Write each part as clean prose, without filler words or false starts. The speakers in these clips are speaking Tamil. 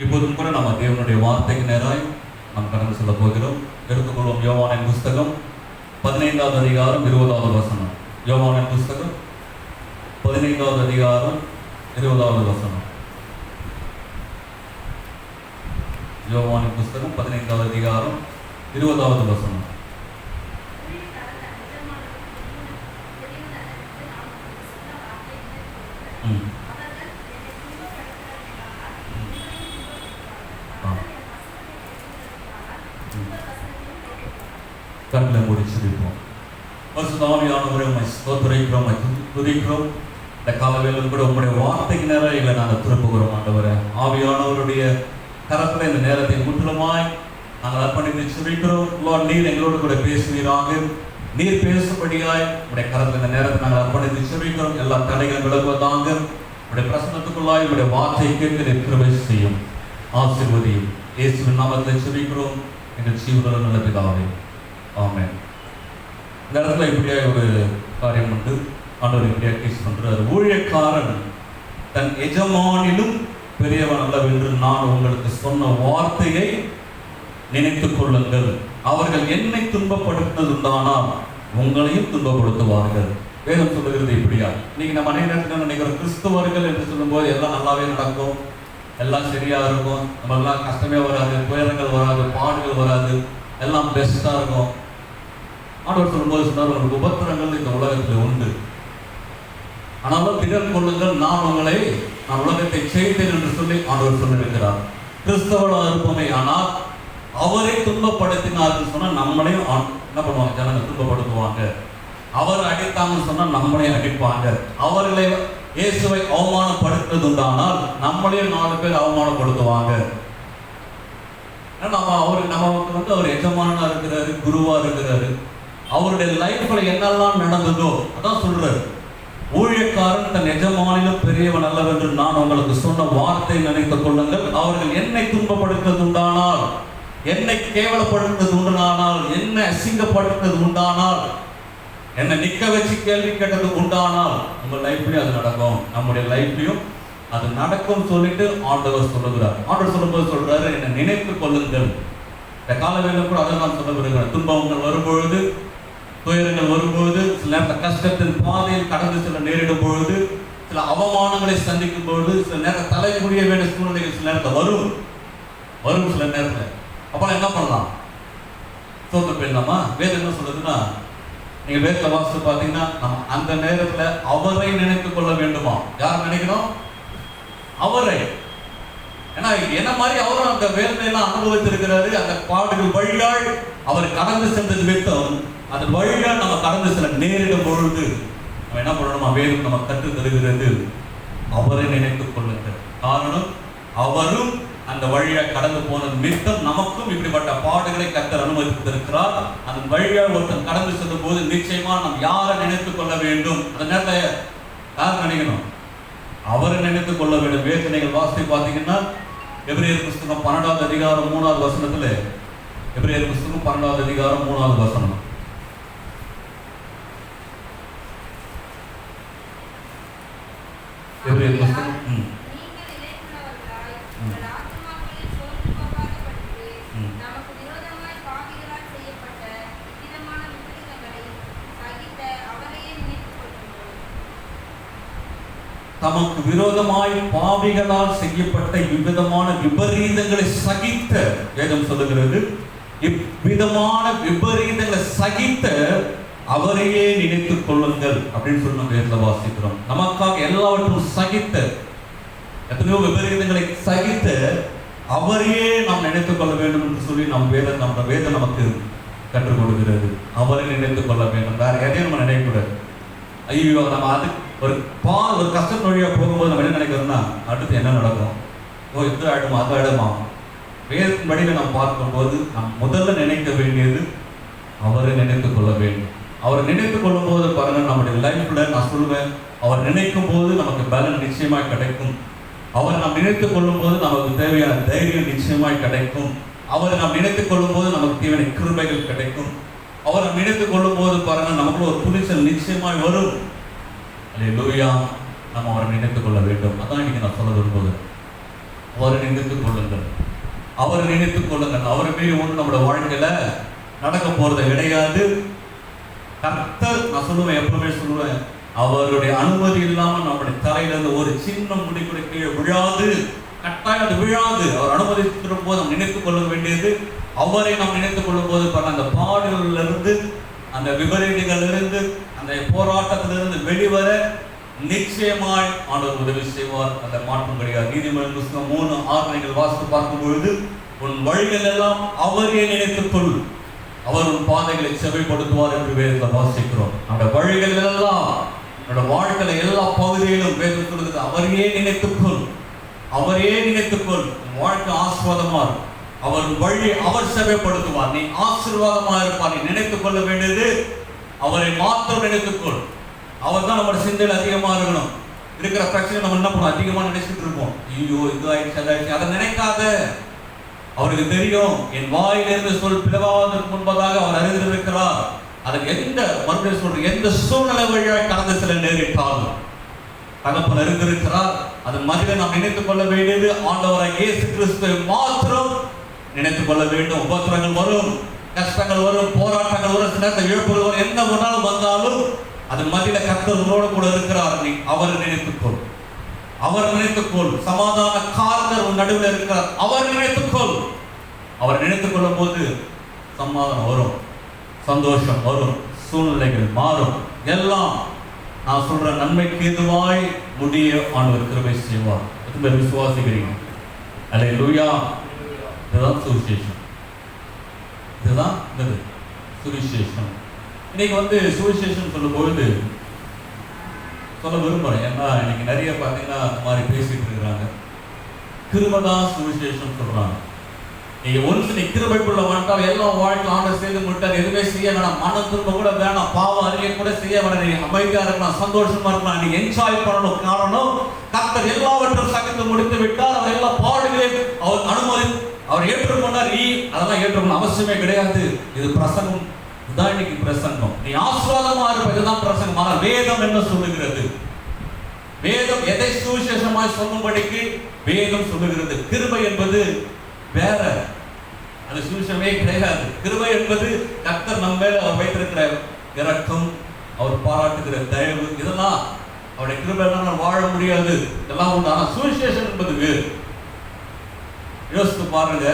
இப்போதும் கூட நம்ம தேவனுடைய வார்த்தைக்கு நேராய் நாம் கடந்து செல்ல போகிறோம். எடுத்துக்கொள்வோம் யோவானின் புஸ்தகம் 15வது அதிகாரம் 20வது வசனம். யோவானின் புஸ்தகம் 15வது அதிகாரம் 20வது வசனம். யோவானின் புஸ்தகம் 15வது அதிகாரம் 20வது வசனம். கண்களை மூடி சிரிப்போம். பரிசுத்த ஆவியானவரே, உம்மை ஸ்தோத்திரிக்கிறோம், துதிக்கிறோம். இந்த காலவேளையில் கூட உங்களுடைய வார்த்தைக்கு நேரம் எங்களை நாங்கள் திருப்புகிறோம். ஆண்டவரே, ஆவியானவருடைய கரத்தில் இந்த நேரத்தை முற்றிலுமாய் நாங்கள் அர்ப்பணித்து சிரிக்கிறோம். லார்ட், நீர் எங்களோடு கூட பேசுவீராக. நீர் பேசும்படியாய் உங்களுடைய கரத்தில் இந்த நேரத்தை நாங்கள் அர்ப்பணித்து சிரிக்கிறோம். எல்லா தடைகளும் விலகுவதாக உங்களுடைய பிரசன்னத்துக்குள்ளாய் உங்களுடைய வார்த்தையை கேட்க கிருபை செய்யும், ஆசீர்வதியும். இயேசுவின் நாமத்தில் சிரிக்கிறோம் எங்கள் ஜீவனுள்ள நல்ல பிதாவே, ஆமென். இந்த இடத்துல இப்படியா ஒரு காரியம் உண்டு. ஆண்டவர் இப்படியா கேஸ் பண்றாரு. ஊழியக்காரன் தன் எஜமானிலும் பெரியவன் அல்லவென்று நான் உங்களுக்கு சொன்ன வார்த்தையை நினைத்துக் கொள்ளுங்கள். அவர்கள் என்னை துன்பப்படுத்தினதுண்டானால் உங்களையும் துன்பப்படுத்துவார்கள். வேதம் சொல்லுகிறது இப்படியா. இன்னைக்கு நம்ம அநேக நேரத்தில் நினைக்கிற கிறிஸ்தவர்கள் என்று சொல்லும்போது எல்லாம் நல்லாவே நடக்கும், எல்லாம் சரியா இருக்கும், நம்மளாம் கஷ்டமே வராது, துயரங்கள் வராது, பாடுகள் வராது, எல்லாம் பெஸ்டா இருக்கும். ஆண்டவர் சொல்லும்போது சொன்னார், உங்களுக்கு உபத்திரங்கள் இந்த உலகத்தில் உண்டு, ஆனாலும் திகழ் கொள்ளுங்கள், நான் உலகத்தை செய்தேன் என்று சொல்லி ஆண்டவர் சொல்லியிருக்கிறார். கிறிஸ்தவர்களாக இருப்போமே, ஆனால் அவரை துன்பப்படுத்தினார்னு சொன்னால் நம்மளையும் என்ன பண்ணுவாங்க, ஜனங்க துன்பப்படுத்துவாங்க. அவர் அடித்தாங்கன்னு சொன்னால் நம்மளையும் அடிப்பாங்க. அவர்களை இயேசுவை அவமானப்படுத்துறது உண்டானால் நம்மளையும் 4 பேர் அவமானப்படுத்துவாங்க. நமக்கு அவர் எஜமானா இருக்கிறாரு, குருவா இருக்கிறாரு. அவருடைய லைஃப்ல என்னெல்லாம் நடந்ததோ அதான் சொல்றாரு. ஊழியக்காரன் தன் எஜமானிலும் பெரியவன் அல்லவென்று நான் உங்களுக்கு சொன்ன வார்த்தை நினைத்துக் கொள்ளுங்கள். அவர்கள் என்னை துன்பப்படுத்துவது உண்டானால், என்னை கேவலப்படுத்துவது உண்டானால், என்னை அசிங்கப்படுத்துவது உண்டானால், என்னை நிக்க வச்சு கேள்வி கேட்டது உண்டானால், உங்க லைஃப்லயும் அது நடக்கும், நம்முடைய லைஃப்லயும் அது நடக்கும் சொல்லிட்டு ஆண்டவர் சொல்லுகிறார். ஆண்டவர் சொல்லும்போது சொல்றாரு, என்னை நினைத்துக் கொள்ளுங்கள். இந்த காலவேளையில் கூட அதை நான் சொல்ல விரும்புகிறேன். துன்பங்கள் வரும்பொழுது, துயரங்கள் வரும்பொழுது, சில நேரத்தில் கஷ்டத்தின் பாதையில் கடந்து செல்ல நேரிடும் பொழுது, சில அவமானங்களை சந்திக்கும் பொழுது, சில நேரம் தலைமுடிய வேண்டிய சூழ்நிலைகள் சில நேரத்தில் வரும். சில நேரத்தில் அப்பெல்லாம் என்ன பண்ணலாம்? சோர்ந்து போயிடலாமா? வேதம் என்ன சொல்லுதுன்னா, நீங்க வேதத்தை வாசித்து பார்த்தீங்கன்னா, நம்ம அந்த நேரத்தில் அவரை நினைத்துக் கொள்ள வேண்டுமா? யார் நினைக்கணும்? அவரை. ஏன்னா என்ன மாதிரி அவரும் அந்த வேதனையெல்லாம் அனுபவித்திருக்கிறாரு. அந்த பாடுகள் வழியால் அவர் கடந்து சென்றது வித்தம், அந்த வழியால் நம்ம கடந்து செல்ல நேரிடும் பொழுது நம்ம என்ன பண்ணணுமா? வேதம் நம்ம கற்று தருகிறது, அவரை நினைத்துக் கொள்ளுங்கள். காரணம், அவரும் அந்த வழியை கடந்து போன நிமித்தம் நமக்கும் இப்படிப்பட்ட பாடுகளை கர்த்தர் அனுமதித்திருக்கிறார். அந்த வழியாக ஒருத்தன் கடந்து செல்லும் போது நிச்சயமா நாம் யாரை நினைத்துக் கொள்ள வேண்டும்? அந்த நேரத்தில் யார் நினைக்கணும்? அவரை நினைத்துக் கொள்ள வேண்டும். வேதனைகள் வாசித்து பார்த்தீங்கன்னா, எபிரேயர் புஸ்தகம் 12வது அதிகாரம் 3வது வசனத்துல, எபிரேயர் புஸ்தகம் 12வது அதிகாரம் 3வது வசனம். எபிரேயர் புஸ்தகம் தமக்கு விரோதமாய் பாவிகளால் செய்யப்பட்ட இவ்விதமான விபரீதங்களை சகித்த, வேதம் சொல்லுகிறது, இவ்விதமான விபரீதங்களை சகித்த அவரையே நினைத்துக் கொள்ளுங்கள் அப்படின்னு சொல்லி நம்ம வேதத்தை வாசிக்கிறோம். நமக்காக எல்லாவற்றும் சகித்த, எத்தனையோ விபரீதங்களை சகித்த அவரையே நாம் நினைத்துக் கொள்ள வேண்டும் என்று சொல்லி நம்ம வேதம் நமக்கு கற்றுக் கொடுக்கிறது. அவரை நினைத்துக் கொள்ள வேண்டும், வேற எதையும் நம்ம நினைக்கக்கூடாது. ஐயோ, நம்ம அது ஒரு கஷ்டம் வழியா போகும்போது நம்ம என்ன நினைக்கிறோம்னா, அடுத்து என்ன நடக்கும், இது ஆயிடுமா அது ஆயிடுமா. வேதத்தின் வழியில நம்ம பார்க்கும்போது நாம் முதல்ல நினைக்க வேண்டியது அவரை நினைத்துக் கொள்ள வேண்டும். அவரை நினைத்துக் கொள்ளும் போது பாருங்க, நம்முடைய லைஃப்ல நான் சொல்லுவேன், அவர் நினைக்கும் போது நமக்கு பலன் நிச்சயமாய் கிடைக்கும். அவரை நாம் நினைத்துக் கொள்ளும் போது நமக்கு தேவையான தைரியம் நிச்சயமாய் கிடைக்கும். அவரை நாம் நினைத்துக் கொள்ளும் போது நமக்கு தேவையான கிருபைகள் கிடைக்கும். அவரை நினைத்துக் கொள்ளும் போது பாருங்க, நமக்குள்ள ஒரு துணிச்சல் நிச்சயமாய் வரும். அல்லேலூயா. நம்ம அவரை நினைத்துக் கொள்ள வேண்டும். அதான் இன்னைக்கு நான் சொல்ல விரும்புகிறேன். அவரை நினைத்துக் கொள்ளுங்கள், அவரை நினைத்துக் கொள்ளுங்கள். அவரை மீறி ஒன்று நம்மளோட வாழ்க்கையில நடக்க போறது கிடையாது. கர்த்தர், நான் சொல்லுவேன், எப்பவுமே சொல்லுவேன், அவருடைய அனுமதி இல்லாமல் நம்முடைய தலையிலிருந்து ஒரு சின்ன முடி கூட கீழே விழாது. கட்டாயம் அது விழாது. அவர் அனுமதித்திடும் போது நாம் நினைத்துக் கொள்ள வேண்டியது, அவரை நாம் நினைத்துக் கொள்ளும் போது அந்த பாடுகளிலிருந்து, அந்த விபரீதங்களிலிருந்து, அந்த போராட்டத்திலிருந்து வெளிவர நிச்சயமாய் ஆண்டவர் உதவி செய்வார். அந்த மாற்றம் கிடையாது. நீதிமொழிகள் புத்தகம் 3:6 நீங்கள் வாசித்து பார்க்கும் பொழுது, உன் வழிகள் எல்லாம் அவரே நினைத்துக் கொள், அவர் உன் பாதைகளை செவைப்படுத்துவார் என்று வேதத்தில் வாசிக்கிறோம். நம்முடைய வழிகள் எல்லாம், நம்முடைய வாழ்க்கையில எல்லா பகுதியிலும் வேதம் சொல்லுகிறது, அவரையே நினைத்துக்கொள், அவரே நினைத்துக்கொள். வாழ்க்கை ஆசீர்வாதமா இருக்கும். அவர் வழி அவர் செவைப்படுத்துவார். நீ ஆசீர்வாதமா இருப்பார். நீ நினைத்துக் கொள்ள வேண்டியது அவரை மாத்திரம் நினைத்துக்கொள். அவர் தான் நம்மளோட சிந்தையில் அதிகமா இருக்கணும். இருக்கிற பிரச்சனை நம்ம என்ன பண்ணோம், அதிகமா நினைச்சிட்டு இருப்போம். ஐயோ இது ஆயிடுச்சு, அதாயிடுச்சு, அதை நினைக்காத. அவருக்கு தெரியும், என் வாயிலிருந்து சொல் பிளவாவதற்கு முன்பதாக அவர் அறிந்திருக்கிறார். அதற்கு எந்த மறுபடியும் சொல்ற எந்த சூழ்நிலை வழியாக கடந்து செல்ல நேரிட்டாலும் தகப்பன் அறிந்திருக்கிறார். அதன் மதியை நாம் நினைத்துக் கொள்ள வேண்டியது ஆண்டவராகிய இயேசு கிறிஸ்துவை மாத்திரம் நினைத்துக் கொள்ள வேண்டும். உபத்திரங்கள் வரும், கஷ்டங்கள் வரும், போராட்டங்கள் வரும், சில இழப்புகள் வரும், என்ன ஒன்றாலும் வந்தாலும் அதன் மதியில கர்த்தர் உங்களோட கூட இருக்கிறார். நீ அவரை நினைத்துக்கொள், அவர் நினைத்துக்கொள். சமாதான காரர் உன் நடுவில் இருக்கிறார், அவர் நினைத்துக்கொள். அவர் நினைத்துக் கொள்ளும் போது சமாதானம் வரும், சந்தோஷம் வரும், சூழ்நிலைகள் மாறும். எல்லாம் நான் சொல்ற நன்மைக்கு எதுவாய் முடிய ஆண்டவர் கிருபை செய்வார். எத்தனை விசுவாசிக்கிறீங்க? அல்லேலூயா. இதுதான் சுவிசேஷம். இதுதான் சுவிசேஷம். இன்னைக்கு சுவிசேஷம் சொல்லும் பொழுது சொல்ல விரும்புறேன். ஏன்னா இன்னைக்கு நிறைய பார்த்தீங்கன்னா அந்த மாதிரி பேசிட்டு இருக்கிறாங்க. கிருபைதான் சுவிசேஷம் சொல்றாங்க. நீங்க ஒன்று நீ கிருபைக்குள்ள வந்துட்டால் எல்லாம் வாழ்க்கை ஆண்டவர் செய்து முடித்தார், எதுவுமே செய்ய வேணாம், மன திரும்ப கூட வேணாம், பாவம் அறிய கூட செய்ய வேணாம், நீ அமைதியா இருக்கலாம், சந்தோஷமா இருக்கலாம், நீ என்ஜாய் பண்ணணும். காரணம் கர்த்தர் எல்லாவற்றும் சகித்து முடித்து விட்டார். அவர் எல்லா பாடுகளையும் அவர் அனுமதி அவர் ஏற்றுக்கொண்டார். நீ அதெல்லாம் ஏற்றுக்கொள்ள அவசியமே கிடையாது. இது பிரசங்கம், இதுதான் இன்னைக்கு பிரசங்கம். நீ ஆசீர்வாதமா இருப்ப, இதுதான் பிரசங்கம். ஆனால் வேதம் என்ன சொல்லுகிறது? வேதம் எதை சுவிசேஷமாய் சொல்லும்படிக்கு வேதம் சொல்லுகிறது. கிருபை என்பது வேற, அது சுவிசேஷமே கிடையாது. கிருபை என்பது கர்த்தர் நம்ம மேல அவர் வைத்திருக்கிற இரக்கம், அவர் பாராட்டுகிற தயவு, இதெல்லாம் அவருடைய கிருபை எல்லாம் வாழ முடியாது, இதெல்லாம் உண்டு. ஆனால் சுவிசேஷம் என்பது வேறு. யோசித்து பாருங்க,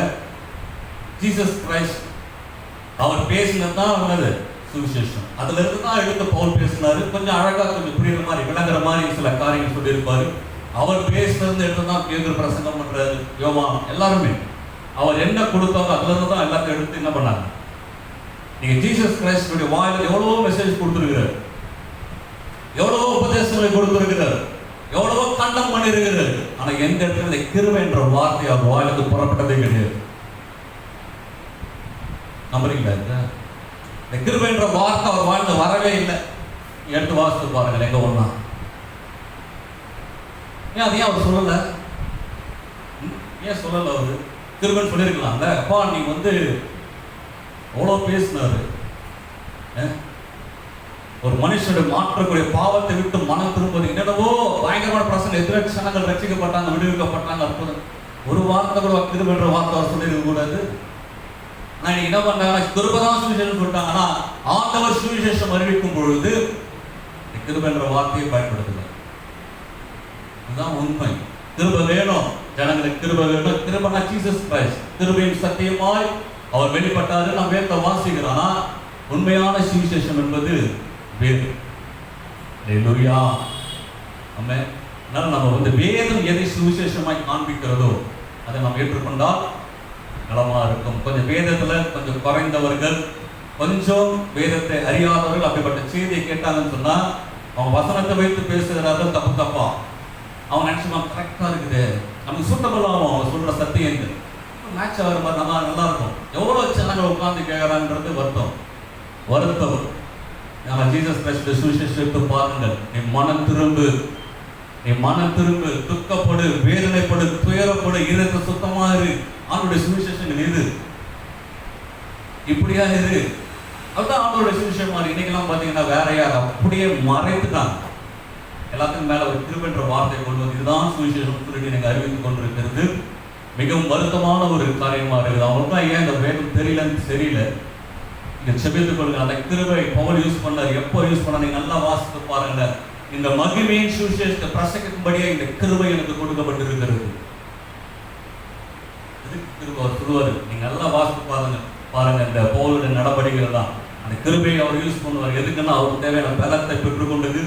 ஜீசஸ் கிரைஸ்ட் அவர் பேசினதுதான் உள்ளது சுவிசேஷம். அதுல இருந்து தான் எடுத்து பவுல் பேசினாரு. கொஞ்சம் அழகா, கொஞ்சம் புரியுற மாதிரி, விளங்குற மாதிரி சில காரியங்கள் சொல்லியிருப்பாரு. அவர் பேசினது எடுத்து தான் பேதுரு பிரசங்கம் பண்றாரு, யோவான், எல்லாருமே அவர் என்ன கொடுத்தாங்க அதுல இருந்து தான் எல்லாத்தையும் எடுத்து என்ன பண்ணாங்க. நீங்க ஜீசஸ் கிரைஸ்டுடைய வாயில எவ்வளவோ மெசேஜ் கொடுத்துருக்கிறார், எவ்வளவோ உபதேசங்களை கொடுத்திருக்கிறார், எவ்வளவோ கண்டம் பண்ணிருக்கிறார். ஆனா எந்த இடத்துல இந்த கிருபை என்ற வார்த்தை அவர் வாயிலுக்கு புறப்பட்டதே கிடையாது. நம்புறீங்களா? இந்த கிருபை என்ற வார்த்தை அவர் வாழ்ந்து வரவே இல்லை. எடுத்து வாசித்து பாருங்கள் எங்க ஒண்ணா. ஏன் அதையும் அவர் சொல்லல? ஏன் சொல்லல? அவரு கிருபைன்னு சொல்லியிருக்கலாம்ல. அப்பா நீ அவ்வளோ பேசினாரு. ஒரு மனுஷனுடைய மாற்றக்கூடிய பாவத்தை விட்டு மனம் திரும்புவது என்னென்னவோ பயங்கரமான பிரச்சனை, எத்தனை ஜனங்கள் ரட்சிக்கப்பட்டாங்க, விடுவிக்கப்பட்டாங்க. அற்புதம். ஒரு வார்த்தை கூட கிருபை என்ற வார்த்தை அவர் சொல்லியிருக்க கூடாது. ஆனா என்ன பண்ணாங்க, கிருபைதான் சுவிசேஷம் சொல்லிட்டாங்க. ஆனா ஆண்டவர் சுவிசேஷம் அறிவிக்கும் பொழுது கிருபை என்ற வார்த்தையை பயன்படுத்துகிறார். இதுதான் உண்மை. கிருபை வேணும், ஜனங்களுக்கு கிருபை வேணும். கிருபைனா ஜீசஸ் கிரைஸ்ட், கிருபையின் சத்தியமாய் அவர் வெளிப்பட்டாரு. நாம் வேதத்தை வாசிக்கிறோம். ஆனா உண்மையான சுவிசேஷம் என்பது வேறு. அல்லேலூயா. ஆமென். நம்ம வேதம் எதை சுவிசேஷமாய் காண்பிக்கிறதோ அதை நாம் ஏற்றுக்கொண்டால் நலமா இருக்கும். கொஞ்சம் வேதத்துல கொஞ்சம் குறைந்தவர்கள், கொஞ்சம் வேதத்தை அறியாதவர்கள் அப்படிப்பட்ட செய்தியை கேட்டாங்கன்னு சொன்னா அவங்க வசனத்தை வைத்து பேசுகிறார்கள் தப்பு தப்பா. அவங்க நினைச்சுமா கரெக்டா இருக்குது, நமக்கு சூட்டபிள் ஆகும் அவங்க சொல்ற சத்தியங்கள், மேட்ச் ஆகிற மாதிரி நம்ம நல்லா இருக்கும். எவ்வளவு ஜனங்கள் உட்கார்ந்து கேட்கறான்றது வருத்தம். நம்ம ஜீசஸ் கிரைஸ்ட் சுவிசேஷத்தை பாருங்கள். நீ மனம் திரும்பு, நீ மனம் திரும்பு, துக்கப்படு, வேதனைப்படு, துயரப்படு, இருக்க சுத்தமா இரு. ஆண்டோடைய சுவிசேஷங்கள் இது இப்படியா இரு. அதுதான் ஆண்டோடைய சுவிசேஷம். மாதிரி இன்னைக்கெல்லாம் பாத்தீங்கன்னா வேறையா அப்படியே மறைத்துட்டாங்க. எல்லாத்துக்கும் மேல ஒரு கிருபை என்ற வார்த்தை கொண்டு வந்து இதுதான் சுவிசேஷம் சொல்லிட்டு எனக்கு அறிவித்துக் கொண்டிருக்கிறது. மிகவும் வருத்தமான ஒரு காரியமா இருக்குது. அவங்களுக்கு தான் ஏன் இந்த வேதம் தெரியலன்னு தெரியல. நீங்க செபித்துக் கொள்ளுங்க. அந்த கிருபை பவுல் யூஸ் பண்ணார். எப்போ யூஸ் பண்ண நீங்க நல்லா வாசித்து பாருங்க. இந்த மகிமையின் சுவிசேஷத்தை பிரசங்கிக்கும்படியே இந்த கிருபை எனக்கு கொடுக்கப்பட்டிருக்கிறது. சொல்லுவாரு, நீங்க நல்லா வாசித்து பாருங்க இந்த பவுலுடைய நடவடிக்கைகள் தான். அந்த கிருபையை அவர் யூஸ் பண்ணுவார். எதுக்குன்னா அவருக்கு தேவையான பலத்தை பெற்றுக்கொண்டது,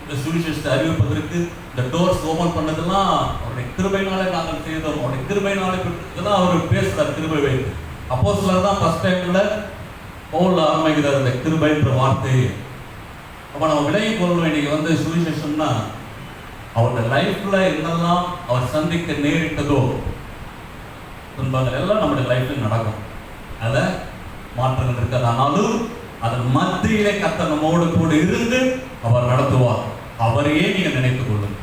இந்த சுவிசேஷத்தை அறிவிப்பதற்கு இந்த டோர்ஸ் ஓபன் பண்ணதெல்லாம் அவருடைய கிருபையினாலே நாங்கள் செய்தோம். அவருடைய கிருபையினாலே இதெல்லாம் அவர் பேசுறார். கிருபை வைத்து அப்போஸ்தலர் தான் ஃபர்ஸ்ட் டைம்ல பவுல் ஆரம்பிக்கிறார் இந்த கிருபைன்ற வார்த்தையை. அப்ப நம்ம விலகி கொள்ளணும். இன்னைக்கு சுவிசேஷம்னா அவருடைய லைஃப்ல என்னெல்லாம் அவர் சந்திக்க நேரிட்டதோ துன்பங்கள் எல்லாம் நம்முடைய லைஃப்ல நடக்கும். அத மாற்றங்கள் இருக்காது. ஆனாலும் அதன் மத்தியிலே கர்த்தர் நம்மோடு கூட இருந்து அவர் நடத்துவார். அவரையே நீங்க நினைத்துக் கொள்ளுங்க.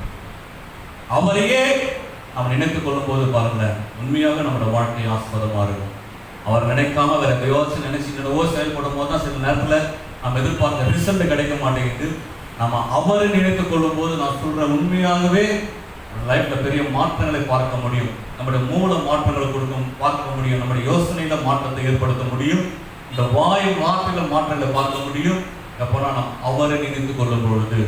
அவரையே நாம் நினைத்துக் கொள்ளும் போது பாருங்க, உண்மையாக நம்முடைய வாழ்க்கை ஆஸ்பதமா இருக்கும். அவர் நினைக்காம வேற யோசிச்சு நினைச்சுக்கிட்டவோ செயல்படும் போது தான் சில நேரத்தில் நம்ம எதிர்பார்த்த ரிசல்ட் கிடைக்க மாட்டேங்குது. நம்ம அவரை நினைத்துக் கொள்ளும் போது நான் சொல்றேன், உண்மையாகவே லைஃப்ல பெரிய மாற்றங்களை பார்க்க முடியும். நம்முடைய மூல மாற்றங்களை பார்க்க முடியும். நம்முடைய யோசனையில மாற்றத்தை ஏற்படுத்த முடியும். இந்த வாய் வார்த்தையில மாற்றங்களை பார்க்க முடியும். எப்போனா நாம் அவரை நினைத்துக் கொள்ளும் பொழுது.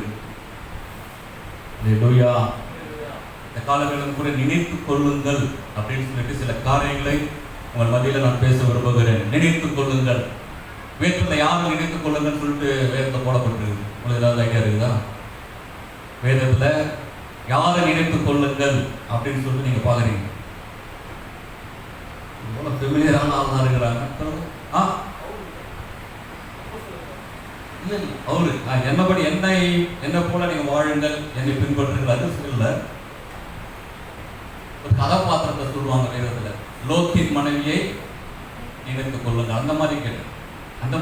இந்த காலங்களிலும் கூட நினைத்துக் கொள்ளுங்கள் அப்படின்னு சொல்லிட்டு சில காரியங்களை உங்கள் மத்தியில் நான் பேச விரும்புகிறேன். நினைத்துக் கொள்ளுங்கள். வேதத்தில் யாரும் நினைத்துக் கொள்ளுங்கள் சொல்லிட்டு வேதத்தை போடப்பட்டிருக்கு. உங்களுக்கு ஏதாவது ஐடியா இருக்குதா? வேதத்துல யாரை நினைத்துக் கொள்ளுங்கள் அப்படின்னு சொல்லிட்டு நீங்க பாக்குறீங்க. ஃபெமிலியரான ஆள் தான் இருக்கிறாங்க. அவரு என்னபடி என்ன போல நீங்க வாழுங்கள், என்னை பின்பற்றுங்கள். அது சொல்லல. ஒரு கதாபாத்திரத்தை சொல்லுவாங்க வேதத்துல, லோத்தின் மனைவியை நினைத்துக் கொள்ளுங்க. அந்த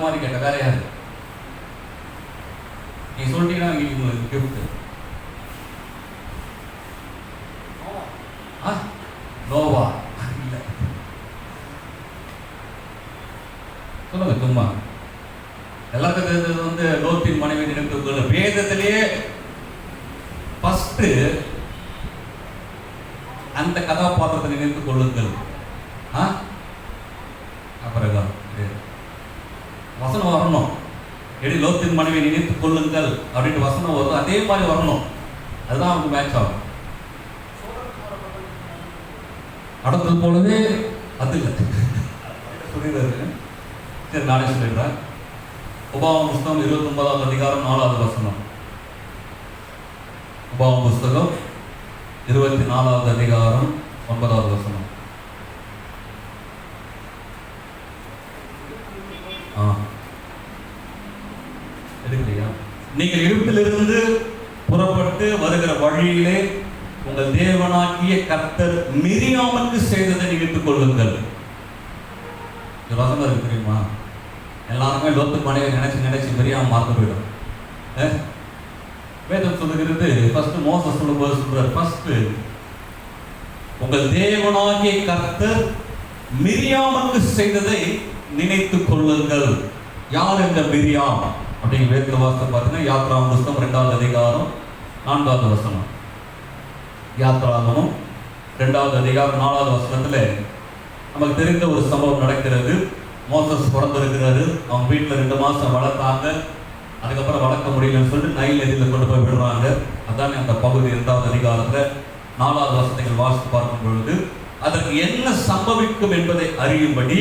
மாதிரி கேட்ட வேற யாரு? நீ சொல்லிட்டீங்கன்னா உங்களுக்கு கிஃப்ட். நோவா இல்ல, சொல்லுங்க சும்மா. எல்லாருக்கும் தெரிஞ்சது லோத்தின் மனைவி நினைத்துக் கொள்ள. வேதத்திலேயே ஃபர்ஸ்ட் அந்த கதாபாத்திரத்தை நினைத்துக் கொள்ளுங்கள். அப்புறம் வசனம் வரணும். லோத்தின் மனைவி நினைத்துக் கொள்ளுங்கள் அப்படின்ட்டு வசனம் வரும். அதே மாதிரி வரணும். அதுதான் அவங்களுக்கு மேட்ச் ஆகும். நடந்தது போலவே அது இல்லை. புரியுது? சரி, நானே சொல்லிடுறேன். உபாகம புஸ்தகம் 29வது அதிகாரம் 4வது வசனம். உபாகம புஸ்தகம் 24வது அதிகாரம் 9வது வசனம். எடுக்கலையா? நீங்கள் எகிப்திலிருந்து புறப்பட்டு வருகிற வழியிலே உங்கள் தேவனாகிய கர்த்தர் மிரியாமுக்கு செய்ததை நினைத்துக் கொள்ளுங்கள். வசனம் இருக்கு தெரியுமா? எல்லாருமே லோத்து மனைவி நினைச்சு மிரியாம் மறந்து போயிடும். வேதம் சொல்லுகிறது, ஃபர்ஸ்ட் மோசஸ் சொல்லும்போது சொல்றாரு, ஃபர்ஸ்ட் உங்கள் தேவனாகிய கர்த்தர் மிரியாமுக்கு செய்ததை நினைத்துக் கொள்ளுங்கள். யார் இந்த மிரியாம் அப்படிங்கிற வேத வாசகம் பார்த்தீங்கன்னா யாத்ராகமம் புஸ்தகம் 2வது அதிகாரம் 4வது வசனம். யாத்ராகமம் 2வது அதிகாரம் 4வது வசனத்துல நமக்கு தெரிந்த ஒரு சம்பவம் நடக்கிறது. மோசஸ் பிறந்திருக்கிறாரு. அவங்க வீட்டில் 2 மாசம் வளர்த்தாங்க. அதுக்கப்புறம் வளர்க்க முடியலன்னு சொல்லிட்டு நைல் நதியில கொண்டு போய் விடுறாங்க. அதான் அந்த பகுதி 2வது அதிகாரத்துல 4வது வசனங்கள் வாசித்து பார்க்கும் பொழுது அதற்கு என்ன சம்பவிக்கும் என்பதை அறியும்படி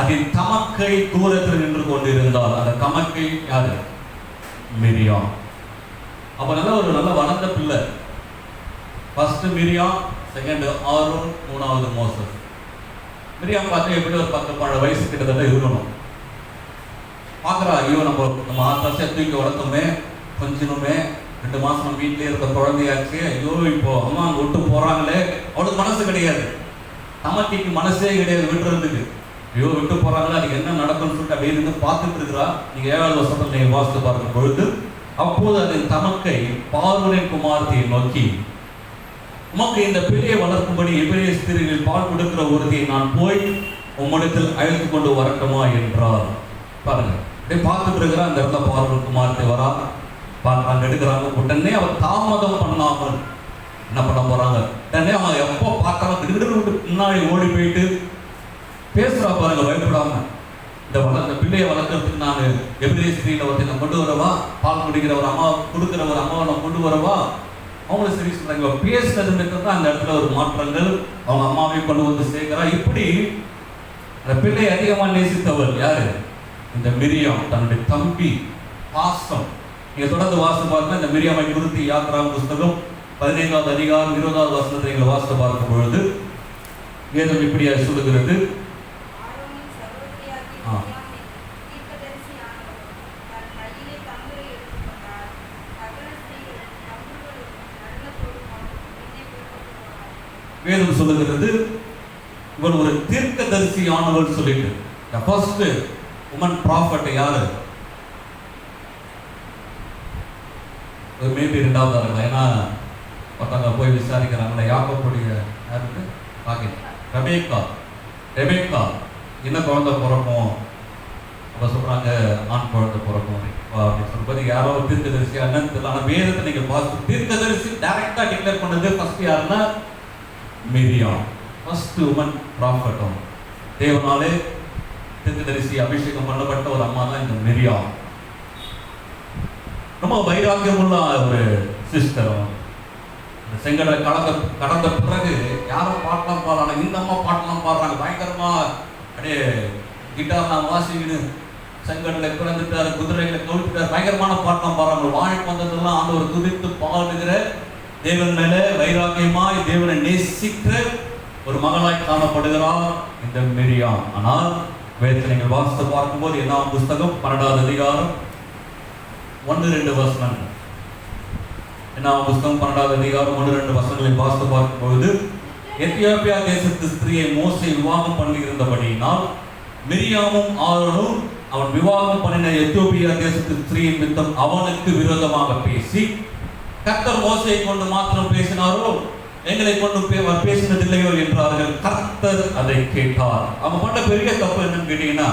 அதில் தமக்கை தூரத்தில் நின்று கொண்டிருந்தால், அந்த தமக்கை யாரு? மிரியாம். அப்ப நல்ல வளர்ந்த பிள்ளை. ஃபர்ஸ்ட் மிரியாம், செகண்ட் ஆரோன், 3வது மோசஸ். மிரியாம் பார்த்து எப்படி ஒரு 10 வயசு கிட்டத்தட்ட இருக்கணும். பார்க்குறா, ஐயோ நம்ம ஆத்தாசை தூக்கி வளர்த்தோமே, கொஞ்சமே 2 மாசம் வீட்டிலே இருக்க குழந்தையாச்சு. ஐயோ இப்போ அம்மா அங்கே விட்டு போறாங்களே. அவளுக்கு மனசு கிடையாது. தமக்கைக்கு மனசே கிடையாது விட்டுறதுக்கு. ஐயோ விட்டு போறாங்களே, அதுக்கு என்ன நடக்கும்னு சொல்லிட்டு அப்படியே இருந்து பார்த்துட்டு இருக்கிறா. நீங்க 7வது வருஷத்துல நீங்க வாசித்து பார்க்கும் பொழுது அப்போது அதன் தமக்கை பார்வோனின் குமாரத்தை நோக்கி, உமக்கு இந்த பிள்ளையை வளர்க்கும்படி எபிரேய ஸ்திரீகளில் பால் கொடுக்கிற ஒருத்தியை நான் போய் உம்மிடத்தில் அழைத்து கொண்டு வரட்டுமா என்றார். பாருங்க, அப்படியே பார்த்துட்டு இருக்கிற அந்த இடத்துல பார்வோன் குமாரத்தை வரா பார்க்குறாங்க, எடுக்கிறாங்க. உடனே அவர் தாமதம் பண்ணாமல் என்ன பண்ண போறாங்க? உடனே அவங்க எப்போ பார்த்தாலும் திடீர்னு முன்னாடி ஓடி போயிட்டு பேசுறா பாருங்க, பயப்படாம. இந்த பிள்ளையை வளர்க்கறதுக்கு நான் எபிரேய ஸ்திரீல ஒருத்தனை கொண்டு வரவா, பால் குடிக்கிற ஒரு அம்மா கொடுக்குற ஒரு அம்மாவை நான் கொண்டு வரவா, அவங்களும் சரி சொல்றாங்க. பேசுறது தான் அந்த இடத்துல ஒரு மாற்றங்கள், அவங்க அம்மாவையும் கொண்டு வந்து சேர்க்கிறா. இப்படி அந்த பிள்ளையை அதிகமாக நேசித்தவர் யாரு? இந்த மிரியாம், தன்னுடைய தம்பி. பாசம். நீங்க தொடர்ந்து வாசித்து பார்க்க இந்த மிரியாமை குறித்து யாத்ராம் புஸ்தகம் 15வது அதிகாரம் 20வது வசனத்தை நீங்கள் வாசித்து பார்க்கும் பொழுது வேதம் இப்படியா சொல்லுகிறது. வேதம் சொல்லுகிறது இவன் ஒரு தீர்க்கதரிசியானவள் சொல்லிட்டு. the first woman prophet யாரு? மேபி ரெண்டாவது ஆளுங்க. ஏன்னா ஒருத்தவங்க போய் விசாரிக்கிறாங்களே, யாக்கோபுடைய யாருக்கு பாக்கி ரெபேக்கா என்ன குழந்தை பிறக்கும், அப்போ சொல்றாங்க ஆண் குழந்தை பிறக்கும் அப்படின்னு சொல்லும்போது யாரோ தீர்க்கதரிசி என்னன்னு தெரியல. ஆனால் வேதத்தை நீங்க பார்த்து தீர்க்கதரிசி டைரக்டா டிக்ளேர் பண்ணது ஃபர்ஸ்ட் யாருன்னா மிரியாம். First woman prophet. தேவனாலே தீர்க்கதரிசி அபிஷேகம் பண்ணப்பட்ட ஒரு அம்மா தான் இந்த மிரியாம். ரொம்ப வைராக்கியமுள்ள ஒரு சிஸ்டரும். செங்கடலை கடந்த பிறகு யாரும் பாட்டெல்லாம் பாடுறாங்க, இந்த அம்மா பாட்டெல்லாம் பாடுறாங்க பயங்கரமா. அப்படியே கிட்டார் நான் வாசிக்கின்னு செங்கடலை பிறந்துட்டாரு, குதிரைகளை கவிழ்த்துட்டார், பயங்கரமான பாட்டெல்லாம் பாடுறாங்க. வாழ்க்கை வந்ததெல்லாம் ஆண்டவர் துதித்து பாடுகிற, தேவன் மேல வைராக்கியமாய் தேவனை நேசிக்கிற ஒரு மகளாய் காணப்படுகிறார் இந்த மிரியாம். ஆனால் வேதத்தை நீங்கள் வாசித்து பார்க்கும்போது என்ன புஸ்தகம் 12வது அதிகாரம் 1-2 வசனங்கள். என்ன புஸ்தகம் 12வது அதிகாரம் 1-2 வசனங்களை வாசித்து பார்க்கும்போது, எத்தியோப்பியா தேசத்து ஸ்திரியை மோசே விவாகம் பண்ணியிருந்தபடியினால் மிரியாமும் ஆரோனும் அவன் விவாகம் பண்ணின எத்தியோப்பியா தேசத்து ஸ்திரியின் மித்தம் அவனுக்கு விரோதமாக பேசி, கர்த்தர் மோசையை கொண்டு மாத்திரம் பேசினாரோ, எங்களை கொண்டு பேசினதில்லையோ என்றார்கள். கர்த்தர் அதை கேட்டார். அவங்க பண்ண பெரிய தப்பு என்னன்னு கேட்டீங்கன்னா,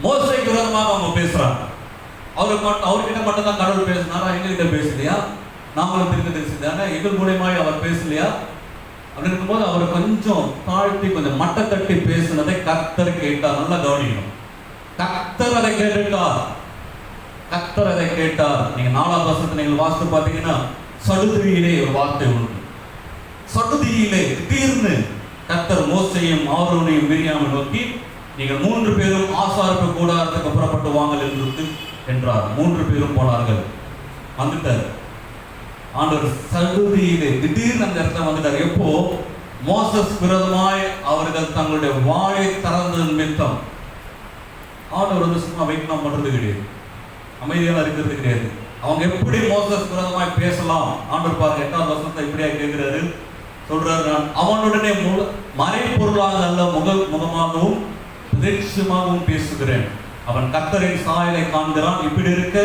மோசைக்கு விரோதமாக அவங்க பேசுறாங்க. அவர்கிட்ட மட்டும் தான் கடவுள் பேசினாரா, எங்ககிட்ட பேசலையா? நாமளும் தீர்க்கதரிசி தானே, எங்கள் மூலமாய் அவர் பேசலையா? அப்படி இருக்கும்போது அவர் கொஞ்சம் தாழ்த்தி கொஞ்சம் மட்ட தட்டி பேசினதை கர்த்தர் கேட்டார். நல்லா கவனிக்கணும். கர்த்தர் அதை கேட்டார். கர்த்தர் அதை கேட்டார். நீங்க 4வது வசனத்தை நீங்கள் வாசித்து பார்த்தீங்கன்னா, சடுதியிலே ஒரு வார்த்தை உண்டு. சடுதியிலே திடீர்னு கர்த்தர் மோசையும் ஆரோனையும் மிரியாமை நோக்கி, நீங்கள் 3 பேரும் ஆசாரிப்பு கூடாரத்துக்கு புறப்பட்டு வாங்கள் என்றார். 3 பேரும் போனார்கள். வந்துட்டார் ஆண்டவர். சடுதியிலே திடீர்னு அந்த இடத்துல வந்துட்டார். எப்போ? மோசஸ் விரோதமாய் அவர்கள் தங்களுடைய வாயை திறந்த நிமித்தம். ஆண்டவர் வந்து சும்மா வைக்கணும் பண்றது கிடையாது, அமைதியாக இருக்கிறது கிடையாது. அவங்க எப்படி மோசஸ் விரோதமாய் பேசலாம்? ஆண்டவர் பாருங்க 8வது வசனத்தை இப்படியா கேட்கிறாரு. சொல்றாரு, நான் அவனுடனே மறைப்பொருளாக அல்ல முகமாகவும் பிரத்யட்சமாகவும் பேசுகிறேன். அவன் கர்த்தரின் சாயலை காண்கிறான். இப்படி இருக்க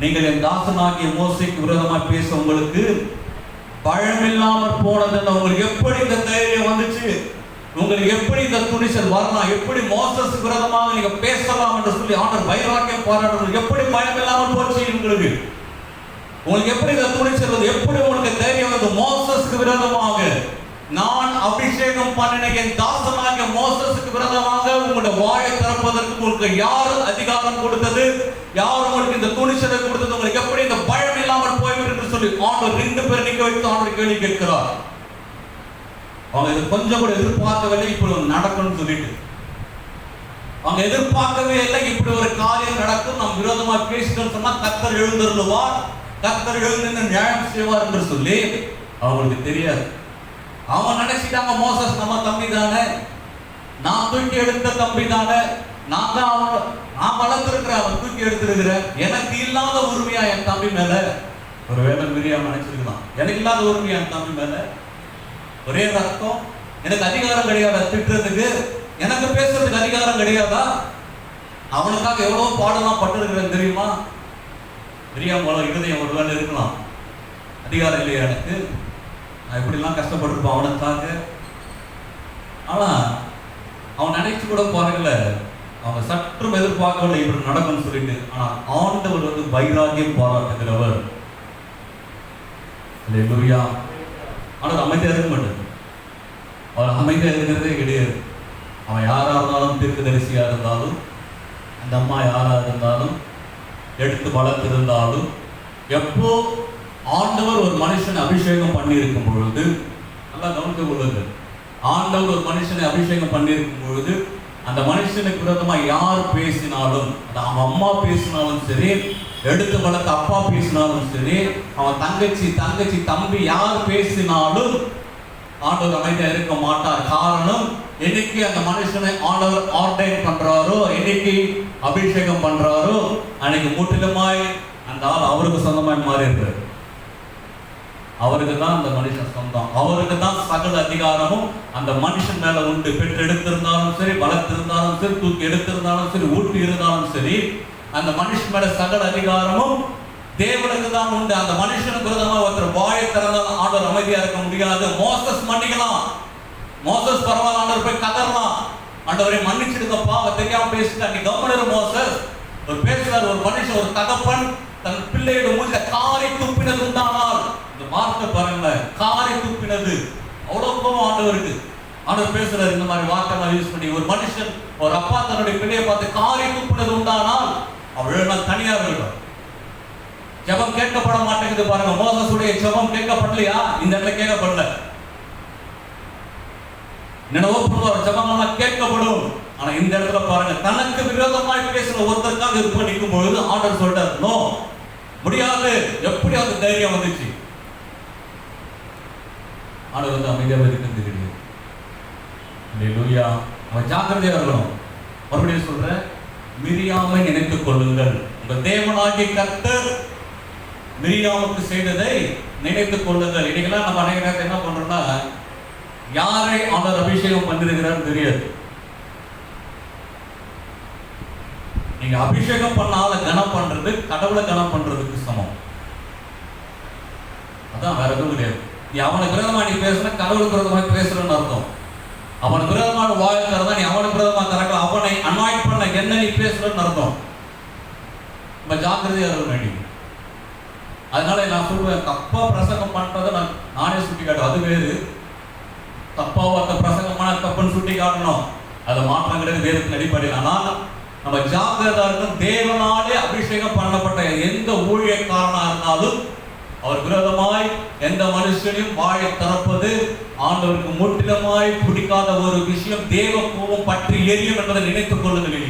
நீங்கள் என் தாசனாகிய மோசைக்கு விரோதமாய் பேச உங்களுக்கு பழமில்லாமற் போனதுன்னு உங்களுக்கு எப்படி இந்த தைரியம் வந்துச்சு? உங்களுக்கு எப்படி இந்த துணிச்சல் வரலாம்? எப்படி மோசஸ் விரோதமாக நீங்க பேசலாம் என்று சொல்லி ஆண்டவர் வைராக்கியம் பாராட்டுறது எப்படி பயமில்லாமல் போச்சு உங்களுக்கு? உங்களுக்கு எப்படி இந்த துணிச்சல் வந்து, எப்படி உங்களுக்கு தைரியம் வந்து மோசஸ்க்கு விரோதமாக நான் அபிஷேகம் பண்ணின என் தாசனாகிய மோசஸ்க்கு விரோதமாக உங்களுடைய வாயை திறப்பதற்கு உங்களுக்கு யார் அதிகாரம் கொடுத்தது? யார் உங்களுக்கு இந்த துணிச்சலை கொடுத்தது? உங்களுக்கு எப்படி இந்த பயம் இல்லாமல் போய்விட்டு என்று சொல்லி ஆண்டவர் 2 பேர் நிக்க வைத்து ஆண்டவர் கேள்வி கேட்கிறார். அவங்க இது கொஞ்சம் கூட எதிர்பார்க்கவில்லை, இப்படி நடக்கும்னு சொல்லிட்டு. அவங்க எதிர்பார்க்கவே இல்லை இப்படி ஒரு காரியம் நடக்கும், நம் விரோதமா பேசிட்டு சொன்னா கர்த்தர் எழுந்தருளுவார், கர்த்தர் எழுந்து நியாயம் செய்வார் என்று சொல்லி அவங்களுக்கு தெரியாது. அவங்க நினைச்சிட்டாங்க மோசஸ் நம்ம தம்பி தானே, நான் தூக்கி எடுத்த தம்பி தானே, நான் வளர்த்திருக்கிறேன், அவன் தூக்கி எடுத்திருக்கிறேன், எனக்கு இல்லாத உரிமையா என் தம்பி மேல? ஒரு வேலை மிரியாம் நினைச்சிருக்கலாம், எனக்கு இல்லாத உரிமையா என் தம்பி மேல? ஒரே ரத்தம், எனக்கு அதிகாரம் கிடையாதா திட்டுறதுக்கு? எனக்கு பேசுறதுக்கு அதிகாரம் கிடையாதா? அவனுக்காக எவ்வளவு பாடலாம் பட்டிருக்கிறேன் தெரியுமா? மிரியாம் போல இருதயம் ஒரு வேலை இருக்கலாம், அதிகாரம் இல்லையா எனக்கு? நான் இப்படிலாம் கஷ்டப்பட்டிருப்பான் அவனுக்காக. ஆனா அவன் நினைச்சு கூட பாருங்கல, அவங்க சற்றும் எதிர்பார்க்கவில்லை இப்படி நடக்கும்னு சொல்லிட்டு. ஆனா ஆண்டவர் வந்து வைராக்கியம் பாராட்டுகிறவர். அல்லேலூயா. ஆனால் அமைதியாக இருக்க மாட்டார். அவர் அமைதியாக இருக்கிறதே கிடையாது. அவன் யாராக இருந்தாலும், தீர்க்கதரிசியாக இருந்தாலும், அந்த அம்மா யாராக இருந்தாலும், எடுத்து வளர்த்திருந்தாலும், எப்போ ஆண்டவர் ஒரு மனுஷனை அபிஷேகம் பண்ணியிருக்கும் பொழுது, நல்லா கவனித்து கொள்ளுங்கள், ஆண்டவர் ஒரு மனுஷனை அபிஷேகம் பண்ணியிருக்கும் பொழுது அந்த மனுஷனுக்கு விரோதமாக யார் பேசினாலும், அது அவன் அம்மா பேசினாலும் சரி, எடுத்து வளர்த்த அப்பா பேசினாலும் சரி, அவன் தங்கச்சி தம்பி யார் பேசினாலும் ஆண்டவர் அமைதியாக இருக்க மாட்டார். காரணம், என்னைக்கு அந்த மனுஷனை ஆண்டவர் ஆர்டைன் பண்றாரோ, என்னைக்கு அபிஷேகம் பண்றாரோ, அன்னைக்கு முற்றிலுமாய் அந்த ஆள் அவருக்கு சொந்தமாய் மாறி இருக்காரு. அவருக்கு தான் அந்த மனுஷன் சொந்தம், அவருக்கு தான் சகல அதிகாரமும் அந்த மனுஷன் மேல உண்டு. பெற்று எடுத்திருந்தாலும் சரி, வளர்த்திருந்தாலும் சரி, தூக்கி எடுத்திருந்தாலும் சரி, ஊட்டி இருந்தாலும் சரி, அந்த மனுஷன் மேல சகல அதிகாரமும் தேவனுக்கு தான் உண்டு. அந்த மனுஷனுக்கு விரோதமா ஒருத்தர் வாயை திறந்தால் ஆண்டவர் அமைதியா இருக்க முடியாது. மோசஸ் மன்னிக்கலாம், மோசஸ் பரவாயில்ல, ஆண்டவர் போய் கதறலாம், ஆண்டவரை மன்னிச்சிடுங்கப்பா, அவ தெரியாம பேசிட்டா, நீ கவர்னர் மோசஸ். ஒரு பேசுறார், ஒரு மனுஷன், ஒரு தகப்பன் தன் பிள்ளையோட மூஞ்சில காரை துப்பினது உண்டானால், இந்த வார்த்தை பாருங்க, காரை துப்பினது, அவ்வளவு கோபம் ஆண்டவருக்கு. ஆண்டவர் பேசுறாரு இந்த மாதிரி வார்த்தை யூஸ் பண்ணி. ஒரு மனுஷன், ஒரு அப்பா தன்னுடைய பிள்ளையை பார்த்து காரை துப்பினது உண்டானால் அவள் தனியா இருக்கணும். ஜெபம் கேட்கப்பட மாட்டேங்குது பாருங்க. மோசஸுடைய ஜெபம் கேட்கப்படலையா? இந்த இடத்துல கேட்கப்படல. நினைவு ஜெபம் கேட்கப்படும். ஆனா இந்த இடத்துல பாருங்க, தனக்கு விரோதமாய் பேசுற ஒருத்தருக்காக இது பண்ணிக்கும் பொழுது ஆண்டவர் சொல்றார், நோ, முடியாது. எப்படி அந்த தைரியம் வந்துச்சு? ஆண்டவர் வந்து அமைதியாக இருக்கிறது கிடையாது. அல்லேலூயா. அவன் ஜாக்கிரதையா இருக்கணும். மறுபடியும் சொல்றேன், மிரியாமை நினைத்துக் கொள்ளுங்கள். உங்க தேவனாகிய கர்த்தர் மிரியாமுக்கு செய்ததை நினைத்துக் கொள்ளுங்கள். இன்னைக்கெல்லாம் நம்ம அநேக நேரத்தை என்ன பண்றோம்னா, யாரை ஆண்டவர் அபிஷேகம் பண்ணிருக்கிறான்னு தெரியாது. நீங்க அபிஷேகம் பண்ணால கனம் பண்றது கடவுளை கனம் பண்றதுக்கு சமம். அதான், வேற எதுவும் கிடையாது. நீ அவனுக்கு விரோதமா நீ பேசுற, கடவுளுக்கு விரோதமா பேசுறன்னு அர்த்தம். அவனுக்கு விரோதமான வாயை திறந்தா நீ அவனுக்கு விரோதமா திறக்க, அவனை அனாய்ட் பண்ண என்ன நீ பேசுறன்னு அர்த்தம். நம்ம ஜாக்கிரதையா இருக்க வேண்டியது. அதனால நான் சொல்லுவேன், தப்பா பிரசங்கம் பண்றதை நானே சுட்டி காட்டுவேன். அது வேறு, தப்பா ஒருத்த பிரசங்கமான தப்புன்னு சுட்டி காட்டணும், அதை மாற்றம் கிடையாது வேதத்தின் அடிப்படையில். ஆனால் நம்ம ஜாக்கிரதா இருக்கும். தேவனாலே அபிஷேகம் பண்ணப்பட்ட எந்த ஊழியக்காரனா இருந்தாலும் அவர் விரோதமாய் எந்த மனுஷனையும் வாயை திறப்பது ஆண்டவருக்கு முற்றிலுமாய் பிடிக்காத ஒரு விஷயம். தேவ கோபம் பற்றி எரியும் என்பதை நினைத்துக் கொள்ளுங்கள்.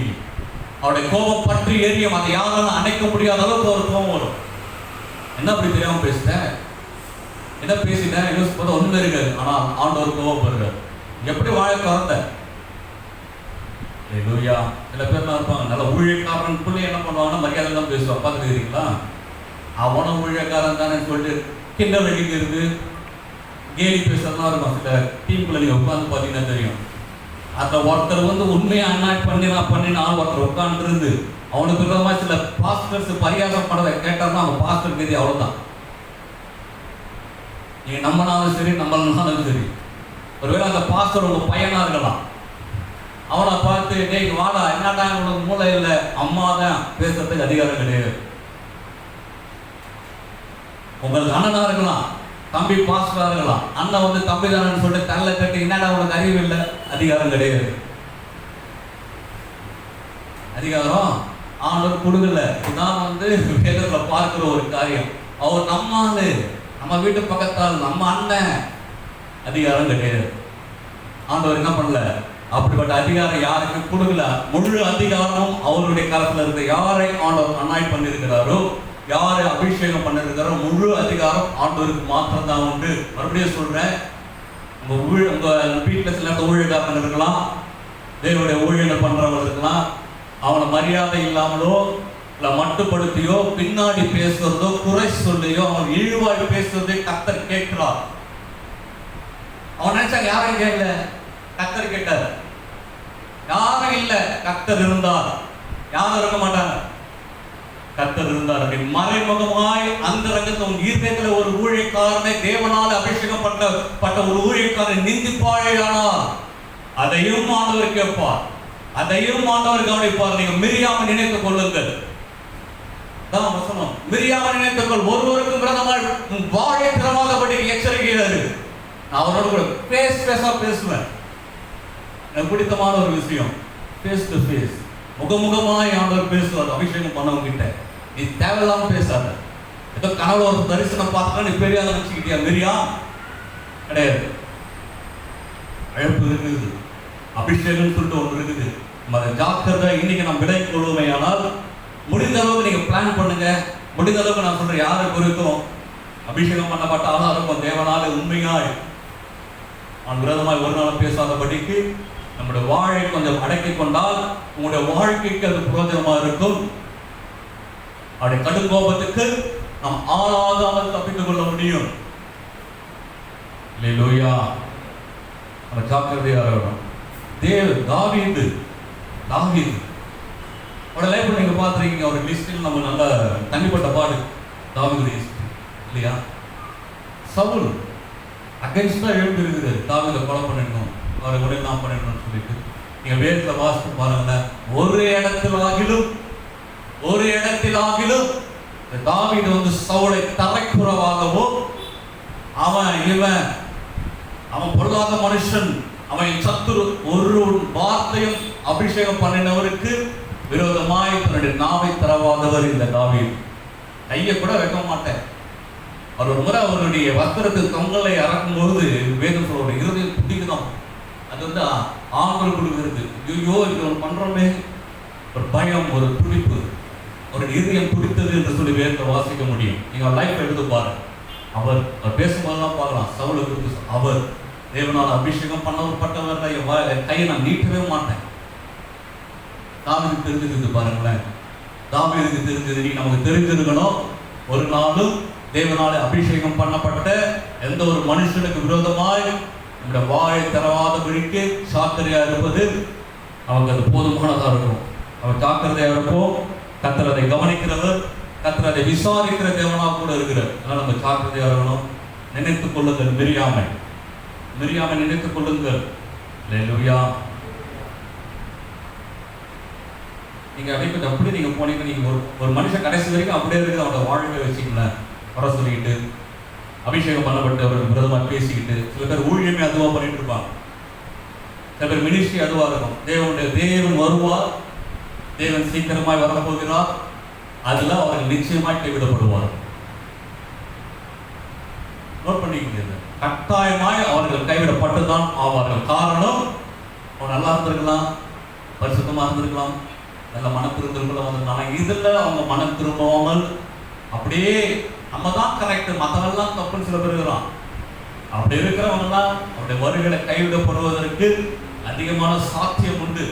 அவருடைய கோபம் பற்றி எரியும். அதை யாராலும் அணைக்க முடியாத அளவுக்கு ஒரு கோபம் வரும். என்ன அப்படி தெரியாம பேசிட்டேன், என்ன பேசிட்டேன், யோசிப்பது ஒண்ணு இருக்கு. ஆனால் ஆண்டவர் கோபப்படுறார். எப்படி வாயை திறந்த? அல்லேலூயா. சில பேர்லாம் இருப்பாங்க, நல்ல ஊழியக்காரன் பிள்ளை என்ன பண்ணுவாங்கன்னா மரியாதை தான் பேசுவான். பார்த்துக்கிறீங்களா? அவனும் ஊழியக்காரன் தானே சொல்லிட்டு கிண்டல் அடிக்கிறது, கேலி பேசுறதுலாம் இருக்கும். சில டீம்குள்ள நீங்க உட்காந்து பார்த்தீங்கன்னா தெரியும். அந்த ஒருத்தர் வந்து உண்மையை அன்னாட் பண்ணினாலும் ஒருத்தர் உட்காந்துருந்து அவனுக்கு விதமா சில பாஸ்டர்ஸ் பரியாசம் பண்ணதை கேட்டாலும் அவங்க பாஸ்டர் மீதி அவ்வளவுதான். நீங்க நம்மனாலும் சரி, நம்மளாலும் சரி. ஒருவேளை அந்த பாஸ்டர் உங்க பையனா இருக்கலாம். அவனை பார்த்து, டேய் வாடா, என்னடா உனக்கு மூளை இல்லை, அம்மா தான் பேசுறதுக்கு அதிகாரம் கிடையாது. உங்களுக்கு அண்ணனா இருக்கலாம், தம்பி பாஸ்டரா இருக்கலாம். அண்ணன் வந்து தம்பி தானு சொல்லிட்டு தள்ள கட்டி, என்னடா உனக்கு அறிவு இல்லை, அதிகாரம் கிடையாது. அதிகாரம் ஆண்டவர் கொடுக்கல. இதான் வந்து வேதத்துல பார்க்கிற ஒரு காரியம். அவர் நம்மாலு, நம்ம வீட்டு பக்கத்தால், நம்ம அண்ணன், அதிகாரம் கிடையாது. ஆண்டவர் என்ன பண்ணல, அப்படிப்பட்ட அதிகாரம் யாருக்கு கொடுக்கல. முழு அதிகாரம் அவருடைய காலத்துல இருந்து யாரை ஆண்டவர் அனாய்ட் பண்ணிருக்கிறாரோ, யாரை அபிஷேகம் பண்ணிருக்கிறாரோ, முழு அதிகாரம் ஆண்டவருக்கு மாத்திரம் தான் உண்டு. மறுபடியும் சொல்றேன், உங்க வீட்டுல சில ஊழியக்காரன் இருக்கலாம், தேவனுடைய ஊழியர்கள் பண்றவங்க இருக்கலாம். அவனை மரியாதை இல்லாமலோ இல்ல மட்டுப்படுத்தியோ பின்னாடி பேசுறதோ குறை சொல்லியோ அவன் இழிவாய் பேசுறதை கர்த்தர் கேட்கிறார். அவன் நினைச்சாங்க யாரும் கேட்கல, கர்த்தர் கேட்டார். யாரும் இல்ல, கர்த்தர் இருந்தார். யாரும் இருக்க மாட்டாங்க, கர்த்தர் இருந்தார். அப்படி மறைமுகமாய் அந்த ரங்கத்தை உன் ஈர்க்கத்துல ஒரு ஊழியக்காரனை தேவனால் அபிஷேகம் பட்ட ஒரு ஊழியக்காரன் நிந்திப்பாழையானால் அதையும் ஆண்டவர் கேட்பார், அதையும் ஆண்டவர் கவனிப்பார். நீங்க மிரியாமை நினைத்துக் கொள்ளுங்கள். மிரியாமை நினைத்துக் கொள். ஒருவருக்கும் விரதமாய் வாழை திறமாதபடி எச்சரிக்கிறாரு. நான் அவரோட கூட பேஸா பேசுவேன். எனக்கு பிடித்தமான ஒரு விஷயம், ஃபேஸ் டு ஃபேஸ், முகமுகமாய் ஆண்டவர் பேசுவார் அபிஷேகம் பண்ணவங்க கிட்ட. நீ தேவையில்லாம பேசாத. ஏதோ கனவுல ஒரு தரிசனம் பார்த்தா நீ பெரிய நினைச்சுக்கிட்டியா? மெரியா கிடையாது. அழைப்பு இருக்குது, அபிஷேகம் சொல்லிட்டு ஒன்று இருக்குது. நம்ம அதை ஜாக்கிரதை இன்னைக்கு நம்ம விடை கொள்ளுமே. ஆனால் முடிந்த அளவுக்கு நீங்க பிளான் பண்ணுங்க. முடிந்த அளவுக்கு நான் சொல்றேன், யாரை குறித்தும் அபிஷேகம் பண்ணப்பட்ட ஆளா இருக்கும் தேவனால உண்மையாய் நான் விரோதமாய் ஒரு நாள் பேசாதபடிக்கு நம்முடைய வாழை கொஞ்சம் அடக்கி கொண்டால் உங்களுடைய வாழ்க்கைக்கு அது பிரயோஜனமா இருக்கும். அவருடைய கடும் கோபத்துக்கு நாம் ஆளாகாமல் தப்பித்துக் கொள்ள முடியும். அல்லேலூயா. நம்ம ஜாக்கிரதையா இருக்கணும். தாவீது அவரோட லைஃப்ல நீங்க பார்த்துருக்கீங்க. அவருடைய லிஸ்டில் நம்ம நல்ல தனிப்பட்ட பாடு தாவீதுடைய இல்லையா? சவுல் அகைன்ஸ்டா எழுந்து இருக்குது, தாவீதை கொலை பண்ணிடணும், அவரை உடனே நான் பண்ணிடணும்னு சொல்லிட்டு. நீங்க வேதத்துல வாசித்து பாருங்களேன், ஒரு இடத்திலாகிலும் தாவீது வந்து சவுலை தரைக்குறவாகவோ அவன் பொருளாத மனுஷன், அவன் சத்துரு, ஒரு வார்த்தையும் அபிஷேகம் பண்ணினவருக்கு விரோதமாய் தன்னுடைய நாவை தரவாதவர் இந்த தாவீது. கையை கூட வைக்க மாட்டேன். அவர் ஒரு முறை அவருடைய வஸ்திரத்தில் தொங்கலை அறக்கும் பொழுது வேதம் சொல்ற இருதயம் துடிக்குதான். அது வந்து ஆண்கள் கொடுக்கிறது. ஐயோ இது ஒன்று பண்றோமே, ஒரு பயம், ஒரு துடிப்பு, ஒரு இதயம் துடித்தது என்று சொல்லி வேதத்தை வாசிக்க முடியும். நீங்க லைஃப் எடுத்து பாருங்க. அவர் பேசும்போதெல்லாம் பார்க்கலாம், சவுலுக்கு அவர் தேவனால் அபிஷேகம் பண்ணப்பட்டவர், கையை நான் நீட்டவே மாட்டேன். தாவீதுக்கு தெரிஞ்சிருக்கு பாருங்களேன். தாவீதுக்கு தெரிஞ்சது நீ நமக்கு தெரிஞ்சிருக்கணும். ஒரு நாளும் தேவனாலே அபிஷேகம் பண்ணப்பட்ட எந்த ஒரு மனுஷனுக்கு விரோதமாய் நம்முடைய வாயை தரவாதபடிக்கு சாக்கிரதையா இருப்பது நமக்கு அது போதுமானதா இருக்கும். அவன் ஜாக்கிரதையா இருப்போம். கர்த்தர் அதை கவனிக்கிறவர், கர்த்தர் அதை விசாரிக்கிற தேவனா கூட இருக்கிறார். அதனால நம்ம ஜாக்கிரதையா இருக்கணும். நினைத்துக் கொள்ளுங்கள், மிரியாமை நினைத்துக் கொள்ளுங்கள். அல்லேலூயா. நீங்க அப்படி நீங்க போனீங்க, நீங்க ஒரு மனுஷன் கடைசி வரைக்கும் அப்படியே இருக்குது அவனோட வாழ்க்கை வச்சுக்கல வர சொல்லிக்கிட்டு அபிஷேகம் பண்ணப்பட்டு அவருக்கு விரோதமாக பேசிக்கிட்டு, சில பேர் ஊழியமே அதுவா பண்ணிட்டு இருப்பாங்க, சில பேர் மினிஸ்ட்ரி அதுவா இருக்கும். தேவன் வருவார், தேவன் சீக்கிரமாய் வரப்போகிறார், அதுல அவர்கள் நிச்சயமாய் கைவிடப்படுவார். நோட் பண்ணிக்கிறது, கட்டாயமாய் அவர்கள் கைவிடப்பட்டுதான் ஆவார்கள். காரணம், அவன் நல்லா இருந்திருக்கலாம், பரிசுத்தமா இருந்திருக்கலாம், நல்ல மனம் திரும்பலாம். ஆனா இதுல அவங்க மனம் திரும்பாமல் அப்படியே நம்ம தான் கரெக்ட், மற்றவெல்லாம் தப்புன்னு சில பேர் இருக்கிறான். அப்படி இருக்கிறவங்கலாம் அவருடைய வருகளை கைவிடப்படுவதற்கு அதிகமான சாத்தியம் உண்டு.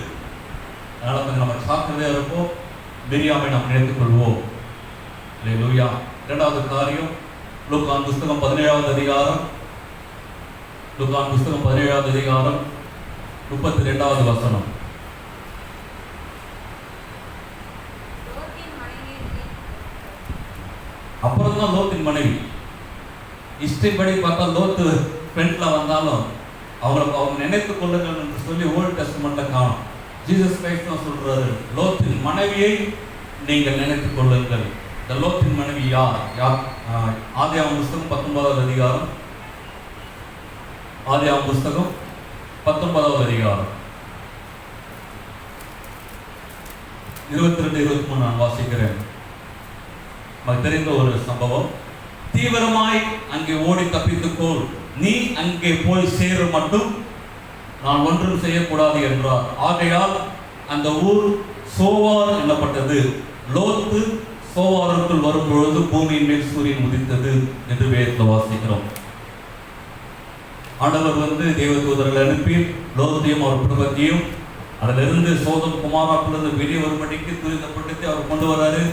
அதனால கொஞ்சம் நம்ம சாக்கிரதையா இருப்போம். மிரியாமை நாம் நினைத்துக் கொள்வோம். அல்லேலூயா. இரண்டாவது காரியம், லூக்கான் புஸ்தகம் 17வது அதிகாரம், லூக்கான் புஸ்தகம் 17வது அதிகாரம் 32வது வசனம். அப்புறம் தான் லோத்தின் மனைவி. இஷ்டப்படி பார்த்தா லோத்து ஃப்ரெண்ட்ல வந்தாலும் அவங்க நினைத்துக் கொள்ளுங்கள் என்று சொல்லி ஓல்ட் டெஸ்டமெண்ட்ல காணும். ஜீசஸ் கிரைஸ்ட் தான் சொல்றாரு, லோத்தின் மனைவியை நீங்கள் நினைத்துக் கொள்ளுங்கள். இந்த லோத்தின் மனைவி யார்? ஆதியாகமம் புஸ்தகம் 19வது அதிகாரம், ஆதியாகமம் புஸ்தகம் 19வது அதிகாரம் 22-23 நான் வாசிக்கிறேன். தெரிந்த ஒரு சம்பவம். தீவிரமாய் அங்கே ஓடி தப்பித்துக்கோள், நீ அங்கே போய் சேர மட்டும் நான் ஒன்றும் செய்யக்கூடாது என்றார். ஆகையால் அந்த ஊர் சோவார் எனப்பட்டது. லோத்து சோவாருக்குள் வரும்பொழுது பூமியின் மேல் சூரியன் உதித்தது என்று வேதத்தில் வாசிக்கிறோம். ஆண்டவர் தேவதூதர்களை அனுப்பி லோத்தையும் அவர் குடும்பத்தையும் அதிலிருந்து சோதம் குமாராப்பிலிருந்து வெளியே வரும்படிக்கு துரிதப்படுத்தி அவர் கொண்டு வராரு.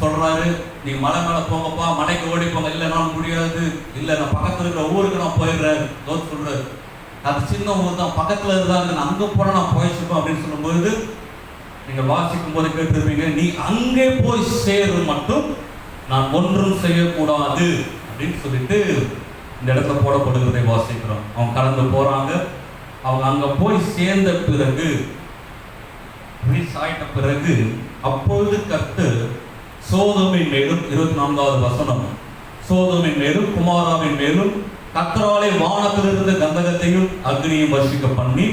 சொல்றாரு, நீ மலை மேல போங்கப்பா, மலைக்கு ஓடி போங்க. இல்லை நான் முடியாது, இல்லை நான் பக்கத்துல இருக்கிற ஊருக்கு நான் போயிடுறேன். லோத் சொல்றாரு, அது சின்ன ஊர் தான், பக்கத்துல இருந்தாங்க, நான் அங்க போன நான் போயிச்சுப்போம் அப்படின்னு சொல்லும்போது நீங்க வாசிக்கும் போது கேட்டிருப்பீங்க, நீ அங்கே போய் சேரும் மட்டும் நான் ஒன்றும் செய்யக்கூடாது அப்படின்னு சொல்லிட்டு இந்த இடத்துல போடப்படுகிறதை வாசிக்கிறோம். அவங்க கடந்து போறாங்க. அவங்க அங்க போய் சேர்ந்த பிறகு, ஆயிட்ட பிறகு, அப்பொழுது கர்த்தர் சோதோமின் மேலும் 24வது வசனம், சோதோமின் மேலும் குமாராவின் மேலும் கர்த்தராலே வானத்திலிருந்து கந்தகத்தையும் அக்னியும் வர்ஷிக்க பண்ணி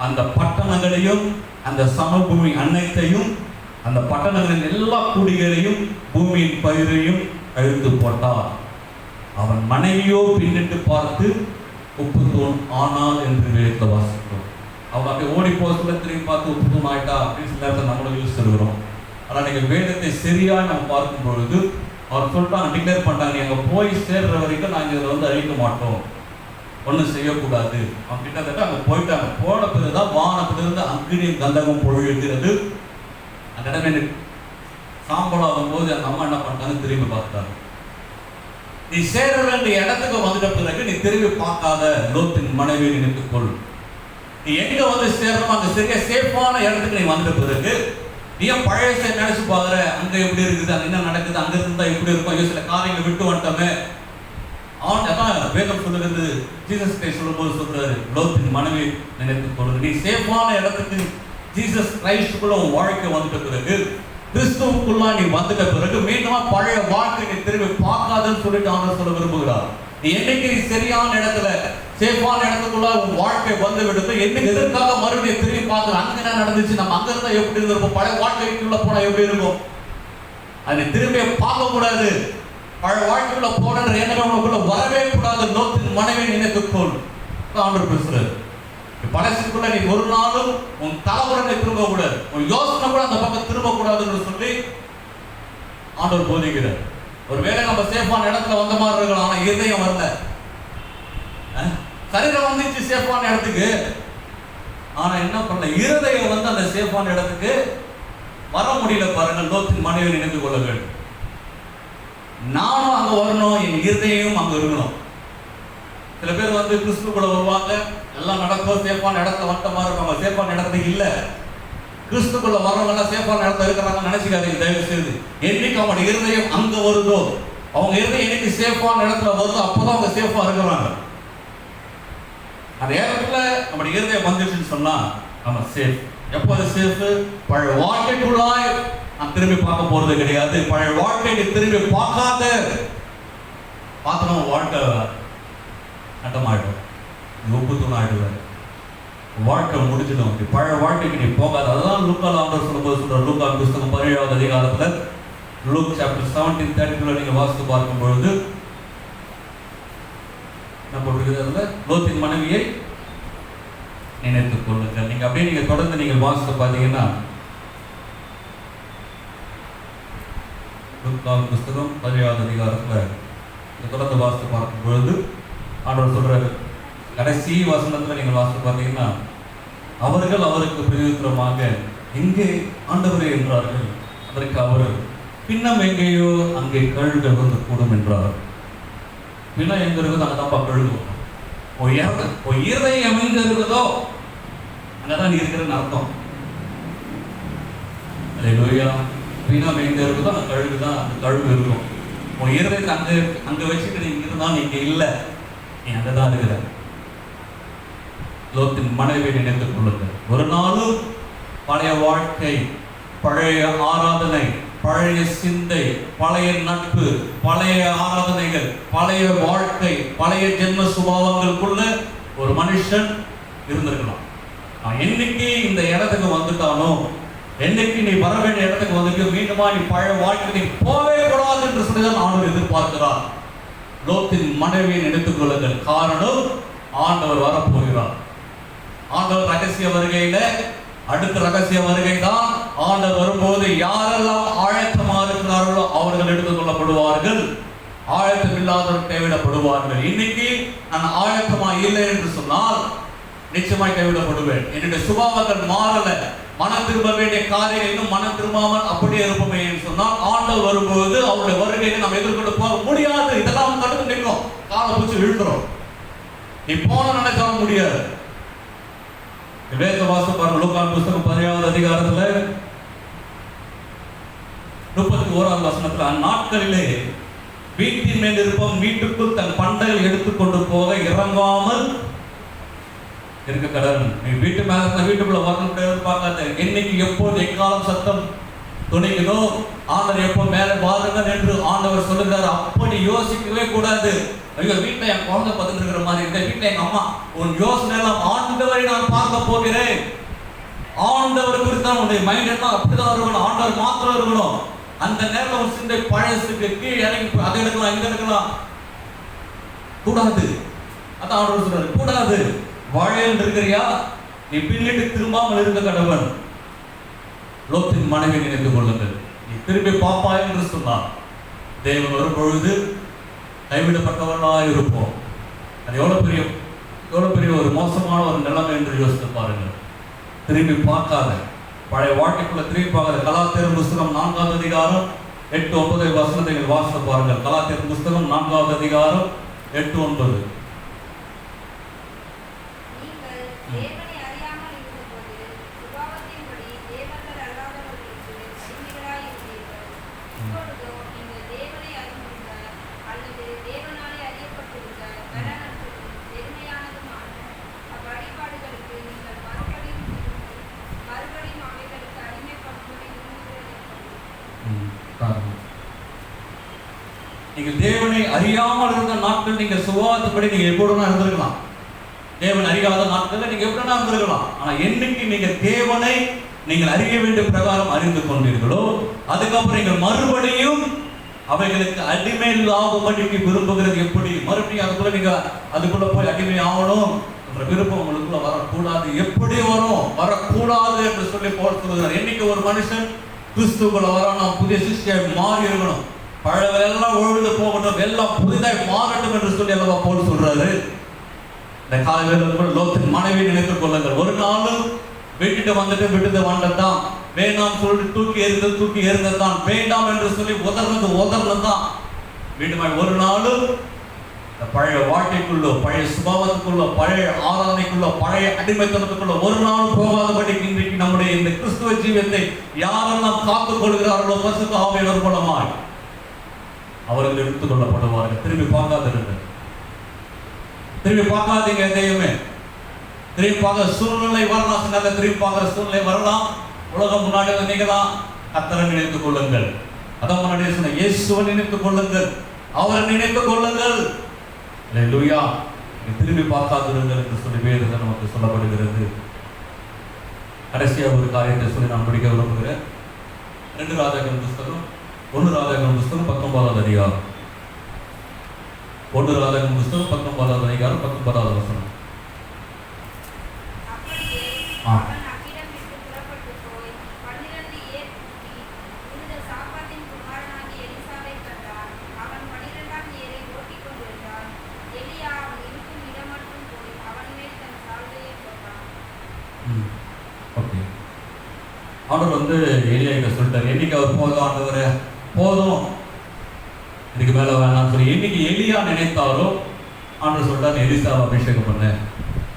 அந்த பட்டணங்களையும் அந்த சமபூமி அனைத்தையும் அந்த பட்டணங்களின் எல்லா குடிகளையும் பூமியின் பயிரையும் அழித்து போட்டார். அவன் மனைவியோ பின்னிட்டு பார்த்து உப்பு தூண் ஆனால் என்று வேதத்தில் வாசிக்கிறோம். அவங்க அப்படியே ஓடி போக திரும்பி பார்த்து உப்பு தூண் ஆயிட்டா அப்படின்னு சில நேரத்தில் நம்மளும் யூஸ் தருகிறோம். ஆனால் நீங்கள் வேதத்தை சரியாக நம்ம பார்க்கும் பொழுது அவர் சொல்லிட்டாங்க, டிக்ளேர் பண்ணிட்டாங்க, நீ அங்கே போய் சேர்ற வரைக்கும் நாங்கள் இதில் வந்து அழிக்க மாட்டோம், ஒன்றும் செய்யக்கூடாது. அவங்க கிட்டத்தட்ட அங்கே போயிட்டாங்க. போன பிறகுதான் வானத்திலிருந்து அக்னி கந்தகம் பொழிகிறது. அந்த இடமே சாம்பலாகும் போது அந்த அம்மா என்ன பண்ணிட்டாங்க, திரும்பி பார்த்தாங்க. நீ சேர வேண்டிய இடத்துக்கு வந்துட்ட பிறகு நீ திரும்பி பார்க்காத லோத்தின் மனைவியை நினைத்துக்கொள். நீ எங்க வந்து சேரணும் அங்க சரியா சேஃபான இடத்துக்கு நீ வந்த பிறகு நீ பழைய நினைச்சு பாக்குற, அங்க எப்படி இருக்குது, அங்க என்ன நடக்குது, அங்க இருந்தா எப்படி இருக்கும், சில காரியங்களை விட்டு வந்துட்டோமே. அவன் வேதம் சொல்லுகிறது, ஜீசஸ் கிரைஸ்ட் சொல்லும்போது சொல்றாரு, லோத்தின் மனைவி நினைத்துக் கொள்வது. நீ சேஃபான இடத்துக்கு ஜீசஸ் கிரைஸ்டுக்குள்ள உன் வாழ்க்கை வந்துட்ட பிறகு, கிறிஸ்துவுக்குள்ள நீ வந்துட்ட பிறகு மீண்டும் பழைய வாழ்க்கை நீ திரும்பி பார்க்காதுன்னு சொல்லிட்டு ஆண்டவர் சொல்ல விரும்புகிறார். நீ என்னைக்கு நீ சரியான இடத்துல சேஃபான இடத்துக்குள்ள உன் வாழ்க்கை வந்து விடுத்து என்னைக்கு எதற்காக மறுபடியும் திரும்பி பார்க்கல, அங்க என்ன நடந்துச்சு, நம்ம அங்க இருந்தா எப்படி இருந்திருப்போம், பழைய வாழ்க்கைக்குள்ள போனா எப்படி இருக்கும், அதை திரும்பி பார்க்க கூடாது. பழைய வாழ்க்கைக்குள்ள போன எண்ணம் உனக்குள்ள வரவே கூடாது. லோத்தின் மனைவி நினைத்துக்கொள் ஆண்டவர் பேசுறாரு. பழசுக்குள்ள நீ ஒரு நாளும் உன் தலைமுறை திரும்ப கூடாது, உன் யோசனை கூட அந்த பக்கம் திரும்ப கூடாதுன்னு சொல்லி ஆண்டவர் போதிக்கிறார். ஒருவேளை நம்ம சேஃபான இடத்துல வந்த மாதிரி இருக்கலாம், ஆனா இருதயம் வரல. சரீரம் வந்துச்சு சேஃபான இடத்துக்கு, ஆனா என்ன பண்ணல, இருதயம் வந்து அந்த சேஃபான இடத்துக்கு வர முடியல. பாருங்க, லோத்தின் மனைவி நினைத்து கொள்ள வேண்டும். நானும் அங்க வரணும், என் இருதயம் அங்க இருக்கணும். சில பேர் வந்து கிறிஸ்துக்குள்ள வருவாங்க, எல்லாம் நடக்கும், சேஃபான இடத்துல வந்த மாதிரி இருப்பாங்க. சேஃபான இடத்துக்கு இல்ல. கிறிஸ்துக்குள்ள வரவங்க சேஃபான இடத்துல இருக்கிறாங்க நினைச்சுக்காதீங்க தயவு செய்து. என்னைக்கு அவங்களோட இருதயம் அங்க வருதோ, அவங்க இருதயம் என்னைக்கு சேஃபான இடத்துல வருதோ அப்போதான் அவங்க சேஃபா இருக்கிறாங்க. அந்த இடத்துல நம்முடைய இருதயம் வந்துச்சுன்னு சொன்னா நம்ம சேஃப். எப்போ அது சேஃப்? பழைய வாழ்க்கைக்குள்ளாய் நான் திரும்பி பார்க்க போறது கிடையாது. பழைய வாழ்க்கையை திரும்பி பார்க்காத பார்த்தோம் வாழ்க்கை நட்டமாயிடும், உப்பு தூண் ஆயிடுவார், வாழ்க்கை முடிஞ்சிடும். பழைய வாழ்க்கைக்கு நீ போகாது. அதுதான் லூக்கால ஆண்டவர் சொல்லும்போது சொல்ற, லூக்கா புத்தகம் 17வது அதிகாரத்துல லூக் சாப்டர் 17:32 நீங்க வாசித்து பார்க்கும் பொழுது என்ன போட்டிருக்கிறது, லோத்தின் மனைவியை நினைத்துக் கொள்ளுங்கள். நீங்க அப்படியே நீங்க தொடர்ந்து நீங்கள் வாசித்து பார்த்தீங்கன்னா லூக்கா புத்தகம் 17வது அதிகாரத்துல தொடர்ந்து வாசித்து பார்க்கும் பொழுது ஆண்டவர் சொல்றாரு, கடைசி வசனத்துல நீங்கள் வாசித்து பார்த்தீங்கன்னா, அவர்கள் அவருக்கு பிரதியுத்தரமாக எங்கே ஆண்டவரே என்றார்கள். அதற்கு அவர், பின்னம் எங்கேயோ அங்கே கழுகுகள் வந்து கூடும் என்றார். பின்னம் எங்க இருக்குதோ அங்கதான் கழுகும். இருதயம் எங்க இருக்குதோ அங்கதான் நீ இருக்கிறன்னு அர்த்தம். அல்லேலூயா. பின்னம் எங்க இருக்குதோ அந்த கழுகுதான், அந்த கழுகு இருக்கும். உன் இருதயத்தை அங்க வச்சுட்டு நீங்க இருந்தா நீங்க இல்லை, நீ அங்கதான் இருக்கிற. லோத்தின் மனைவியை நினைத்துக் கொள்ளுங்கள். ஒரு நாளும் பழைய வாழ்க்கை, பழைய ஆராதனை, பழைய சிந்தை, பழைய நட்பு, பழைய ஆராதனைகள், பழைய வாழ்க்கை, பழைய ஜென்ம சுபாவங்களுக்குள்ள ஒரு மனுஷன் இருந்திருக்கலாம். என்னைக்கு இந்த இடத்துக்கு வந்துட்டானோ, என்னைக்கு நீ வர வேண்டிய இடத்துக்கு வந்துட்டு மீண்டுமா நீ பழைய வாழ்க்கை நீ போவே கூடாது என்று சொல்லிதான் ஆண்டவர் எதிர்பார்க்கிறார். லோத்தின் மனைவியை நினைத்துக் கொள்ளுங்கள். காரணம், ஆண்டவர் வரப்போகிறார். ஆண்டவர் ரகசிய வருகையில அடுத்த ரகசிய வருகை தான். ஆண்டவர் வரும்போது யாரெல்லாம் ஆயத்தமா இருக்கிறார்களோ அவர்கள் எடுத்துக் கொள்ளப்படுவார்கள், ஆயத்தம் இல்லாதவர்கள் கைவிடப்படுவார்கள். இன்னைக்கு நான் ஆயத்தமா இல்லை என்று சொன்னால் நிச்சயமாய் கைவிடப்படுவேன். என்னுடைய சுபாவங்கள் மாறல, மனம் திரும்ப வேண்டிய காரியம் இன்னும் மனம் திரும்பாமல் அப்படியே இருப்போமே என்று சொன்னால் ஆண்டவர் வரும்போது அவருடைய வருகையை நாம் எதிர்கொண்டு போக முடியாது. இதெல்லாம் தடுத்து நிற்கும், காலை பூச்சி விழுந்துரும். நீ போன நினைச்சாலும் முடியாது. வேத வாசம் பாருங்க, லூக்கா புத்தகம் 17வது அதிகாரத்துல 31வது வசனத்துல, அந்நாட்களிலே வீட்டின் மேல் இருப்பவன் வீட்டுக்குள் தன் பண்டைகள் எடுத்துக்கொண்டு போக இறங்காமல் இருக்க கடவுள். நீ வீட்டு மேல வீட்டுக்குள்ள வரணும் பார்க்காத. என்னைக்கு எப்போது எக்காலம் சத்தம் துணிக்கணும். ஆண்டவர் எப்போ மேலே வாருங்கள் என்று ஆண்டவர் சொல்லுகிறார். அப்படி யோசிக்கவே கூடாது. ஐயோ, வீட்டில் என் குழந்தை பார்த்துட்டு இருக்கிற மாதிரி இருக்க, வீட்டில் எங்க அம்மா, உன் யோசனை எல்லாம் ஆண்டவரை நான் பார்க்க போகிறேன். ஆண்டவர் குறித்து உன்னுடைய மைண்ட் எல்லாம் அப்படிதான் இருக்கணும். ஆண்டவர் மாத்திரம் இருக்கணும். அந்த நேரத்தில் ஒரு சிந்தை பழசுக்கு கீழே இறங்கி அதை எடுக்கலாம் இதை எடுக்கலாம் கூடாது. அதான் ஆண்டவர் சொல்றாரு, கூடாது. வாழையில் இருக்கிறியா, நீ பின்னிட்டு திரும்பாமல் இருக்க கடவன். லோத்தின் மனைவி நினைத்துக் கொள்ளுங்கள், நீ திரும்பி பாப்பா என்று சொன்னார். தேவன் ஒரு பொழுது கைவிடப்பட்டவர்களாக இருப்போம். அது எவ்வளவு பெரிய ஒரு மோசமான ஒரு நிலைமை என்று யோசித்து பாருங்கள். திரும்பி பார்க்காத, பழைய வாழ்க்கைக்குள்ள திரும்பி பார்க்காத. கலாத்தியர் புஸ்தகம் 4வது அதிகாரம் 8-9 வசனத்தை வாசித்து பாருங்கள். கலாத்தியர் புஸ்தகம் 4வது அதிகாரம் 8-9. நீங்கள் தேவனை அறியாமல் இருந்த நாட்கள் நீங்க சுபாவத்துப்படி நீங்க எப்படினா இருந்திருக்கலாம். தேவன் அறியாத நாட்கள் நீங்க எப்படினா இருந்திருக்கலாம். ஆனா என்னைக்கு நீங்க தேவனை நீங்கள் அறிய வேண்டிய பிரகாரம் அறிந்து கொண்டீர்களோ, அதுக்கப்புறம் நீங்கள் மறுபடியும் அவைகளுக்கு அடிமை இல்லாதபடிக்கு விரும்புகிறது எப்படி? மறுபடியும் அதுக்குள்ள நீங்க அதுக்குள்ள போய் அடிமை ஆகணும் என்ற விருப்பம் உங்களுக்குள்ள வரக்கூடாது. எப்படி வரும்? வரக்கூடாது என்று சொல்லி போல் சொல்லுகிறார். என்னைக்கு ஒரு மனுஷன் கிறிஸ்துக்குள்ள வரணும், புதிய சிஷ்டியாய் மாறி இருக்கணும், பழவெல்லாம் ஒழுது போகணும், எல்லாம் புதிதாய் மாறட்டும் என்று சொல்லி அல்லவா போல் சொல்றாரு. இந்த காலையில் லோத்தின் மனைவி நினைத்துக் கொள்ளுங்கள். ஒரு நாளும் விட்டுட்டு விட்டுட்டு வந்ததான், வேண்டாம் சொல்லிட்டு தூக்கி எறிந்ததான், வேண்டாம் என்று சொல்லி உதர்னதான். வீட்டுமாய் ஒரு நாளும் இந்த பழைய வாழ்க்கைக்குள்ளோ, பழைய சுபாவத்துக்குள்ளோ, பழைய ஆராதனைக்குள்ளோ, பழைய அடிமைத்தனத்துக்குள்ளோ ஒரு நாளும் போகாதபடிக்கு இன்றைக்கு நம்முடைய இந்த கிறிஸ்துவ ஜீவியத்தை யாரெல்லாம் காத்துக் கொள்கிறார்களோ பரிசுத்த ஆவியானவர் மூலமாய் அவர்கள் எடுத்துக் கொள்ளப்படுவார்கள். திரும்பி பார்க்காதிருங்கள், திரும்பி பார்க்காதீங்க. எதையுமே திரும்பி பார்க்க சூழ்நிலை வரலாம், சின்ன திரும்பி பார்க்கிற சூழ்நிலை வரலாம், உலகம் முன்னாடி நீங்களாம். கர்த்தரை நினைத்துக் கொள்ளுங்கள். அதான் முன்னாடியே சொன்ன, இயேசுவை நினைத்துக் கொள்ளுங்கள், அவரை நினைத்துக் கொள்ளுங்கள். அல்லேலூயா. திரும்பி பார்க்காதிருங்கள் என்று சொல்லி வேதத்தில் நமக்கு சொல்லப்படுகிறது. கடைசியாக ஒரு காரியத்தை சொல்லி நான் முடிக்க விரும்புகிறேன். 2 ராஜாக்கள் புஸ்தகம் 1 ராஜாக்கள் புஸ்தகம் 19வது அதிகாரம் 1 ராஜாக்கள் புஸ்தகம் 19வது அதிகாரம் 19வது வசனம். ஆண்டவர் எலியாகிட்ட சொல்லிட்டார், என்னைக்கு அவர் போதும் ஆண்டவரே போதும், இதுக்கு மேல வேணாம்னு சொல்லி என்னைக்கு எலியா நினைத்தாரோ ஆண்டவர் சொல்லிட்டார், எலிசாவை அபிஷேகம் பண்ண,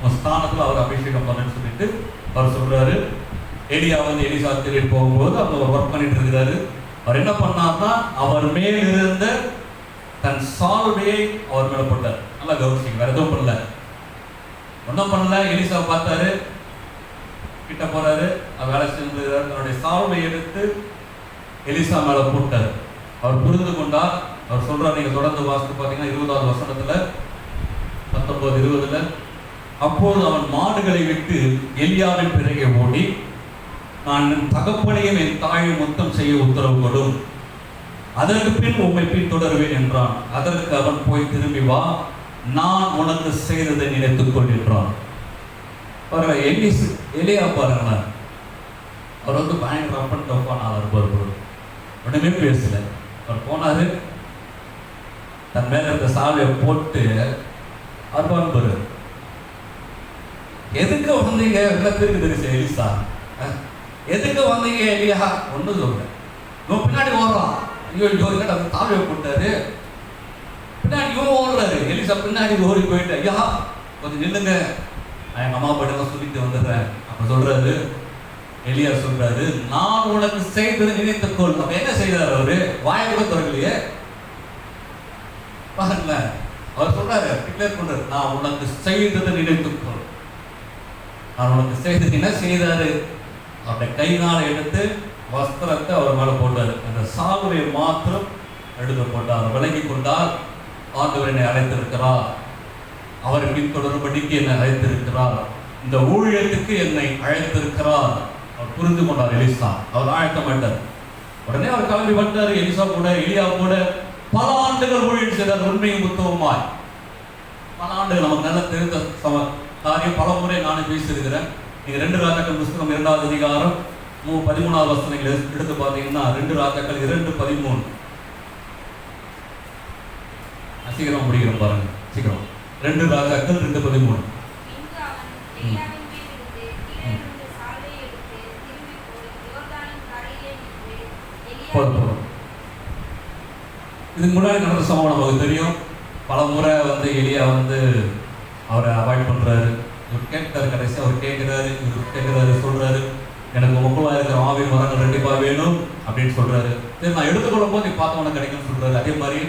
உன் ஸ்தானத்துல அவர் அபிஷேகம் பண்ணன்னு சொல்லிட்டு அவர் சொல்றாரு. எலியா எலிசா திரும்பி போகும்போது அவர் ஒர்க் பண்ணிட்டு இருக்கிறாரு. அவர் என்ன பண்ணார்னா, அவர் மேல் இருந்த தன் சால்வையை அவர் மேல போட்டார். நல்லா கவனிச்சிங்க, வேற எதுவும் பண்ணல, ஒன்றும் பண்ணல. எலிசாவை பார்த்தாரு, கிட்ட போறாரு, வேலை செஞ்சுறாரு, தன்னுடைய சால்வை எடுத்து எலிசா மேல போட்டார். அவர் புரிந்து கொண்டார். அவர் சொல்றார், நீங்க தொடர்ந்து வாசித்து பார்த்தீங்கன்னா 20வது வசனத்துல 19-20, அப்போது அவன் மாடுகளை விட்டு எலியாவின் பிறகே ஓடி, நான் என் தகப்பனையும் என் தாயை முத்தம் செய்ய உத்தரவு கொடும், அதற்கு பின் உம்மை பின் தொடருவேன் என்றான். அதற்கு அவன் போய் திரும்பி வா, நான் உனக்கு செய்ததை நினைத்துக் கொள்கின்றான். பாருங்க, எலியா பாருங்களேன், அவர் பயங்கர அப்பன் டப்பான ஆள் இருப்பார். ஒண்ணுமே பேசல. அவர் போனாரு, தன் மேல இருந்த சாவியை போட்டு அர்பான் பாரு, எதுக்கு வந்தீங்க? எல்லாத்திற்கு தெரியும் எலிசா, எதுக்கு வந்தீங்க எலியா? ஒன்றும் சொல்ல, இவன் பின்னாடி ஓடுறான். ஐயோ அந்த சாவியை போட்டாரு, பின்னாடி இவன் ஓடுறாரு. எலிசா பின்னாடி ஓடி போயிட்டு, ஐயா கொஞ்சம் நில்லுங்க, எங்க அம்மா பாட்டெல்லாம் சொல்லிட்டு வந்துடுறேன். அப்ப சொல்றாரு, எலியா சொல்றாரு, நான் உனக்கு செய்ததை நினைத்துக்கொள். அப்ப என்ன செய்தார் அவரு? வாயை கூட திறக்கலையே. பாருங்களேன், அவர் சொல்றாரு, டிக்ளேர் பண்றாரு, நான் உனக்கு செய்ததை நினைத்துக்கொள். நான் உனக்கு செய்தது என்ன செய்தாரு? அவருடைய கையினால எடுத்து வஸ்திரத்தை அவர் மேலே போட்டார். அந்த சால்வையை மாத்திரம் எடுத்து போட்டார். விலகி கொண்டால் ஆண்டவர் என்னை அழைத்திருக்கிறார், அவரை பின்தொடரும்படிக்கு என்னை அழைத்திருக்கிறார், இந்த ஊழியத்துக்கு என்னை அழைத்திருக்கிறார். அவர் புரிந்து கொண்டார் எலிசா. அவர் ஆயத்தமாட்டார். உடனே அவர் கிளம்பி வந்தார். எலிசா கூட எலியா கூட பல ஆண்டுகள் ஊழியம் செய்தார். உண்மையும் புத்தகமாய் பல ஆண்டுகள். நமக்கு நல்ல தெரிந்த காரியம். பல முறை நானே பேசியிருக்கிறேன். நீங்க 2 ராஜாக்கள் புஸ்தகம் 2வது அதிகாரம் 13வது வசனங்களை எடுத்து பார்த்தீங்கன்னா 2 ராஜாக்கள் 2:13. சீக்கிரம் முடிக்கிறோம் பாருங்க, சீக்கிரம். 2 ராஜாக்கள் 2:13. இதுக்கு முன்னாடி நடந்த சம்பவம் நமக்கு தெரியும். பல முறை எலியா அவரை அவாய்ட் பண்றாரு. இவர் கேட்கிறாரு. கடைசி அவர் கேட்கிறாரு, இவர் கேட்கிறாரு, சொல்றாரு எனக்கு முகமாக இருக்கிற ஆவியின் வரங்கள் கண்டிப்பாக வேணும் அப்படின்னு சொல்றாரு. சரி, நான் எடுத்துக்கொள்ளும் போது நீ பார்த்தவன கிடைக்கும்னு சொல்றாரு. அதே மாதிரி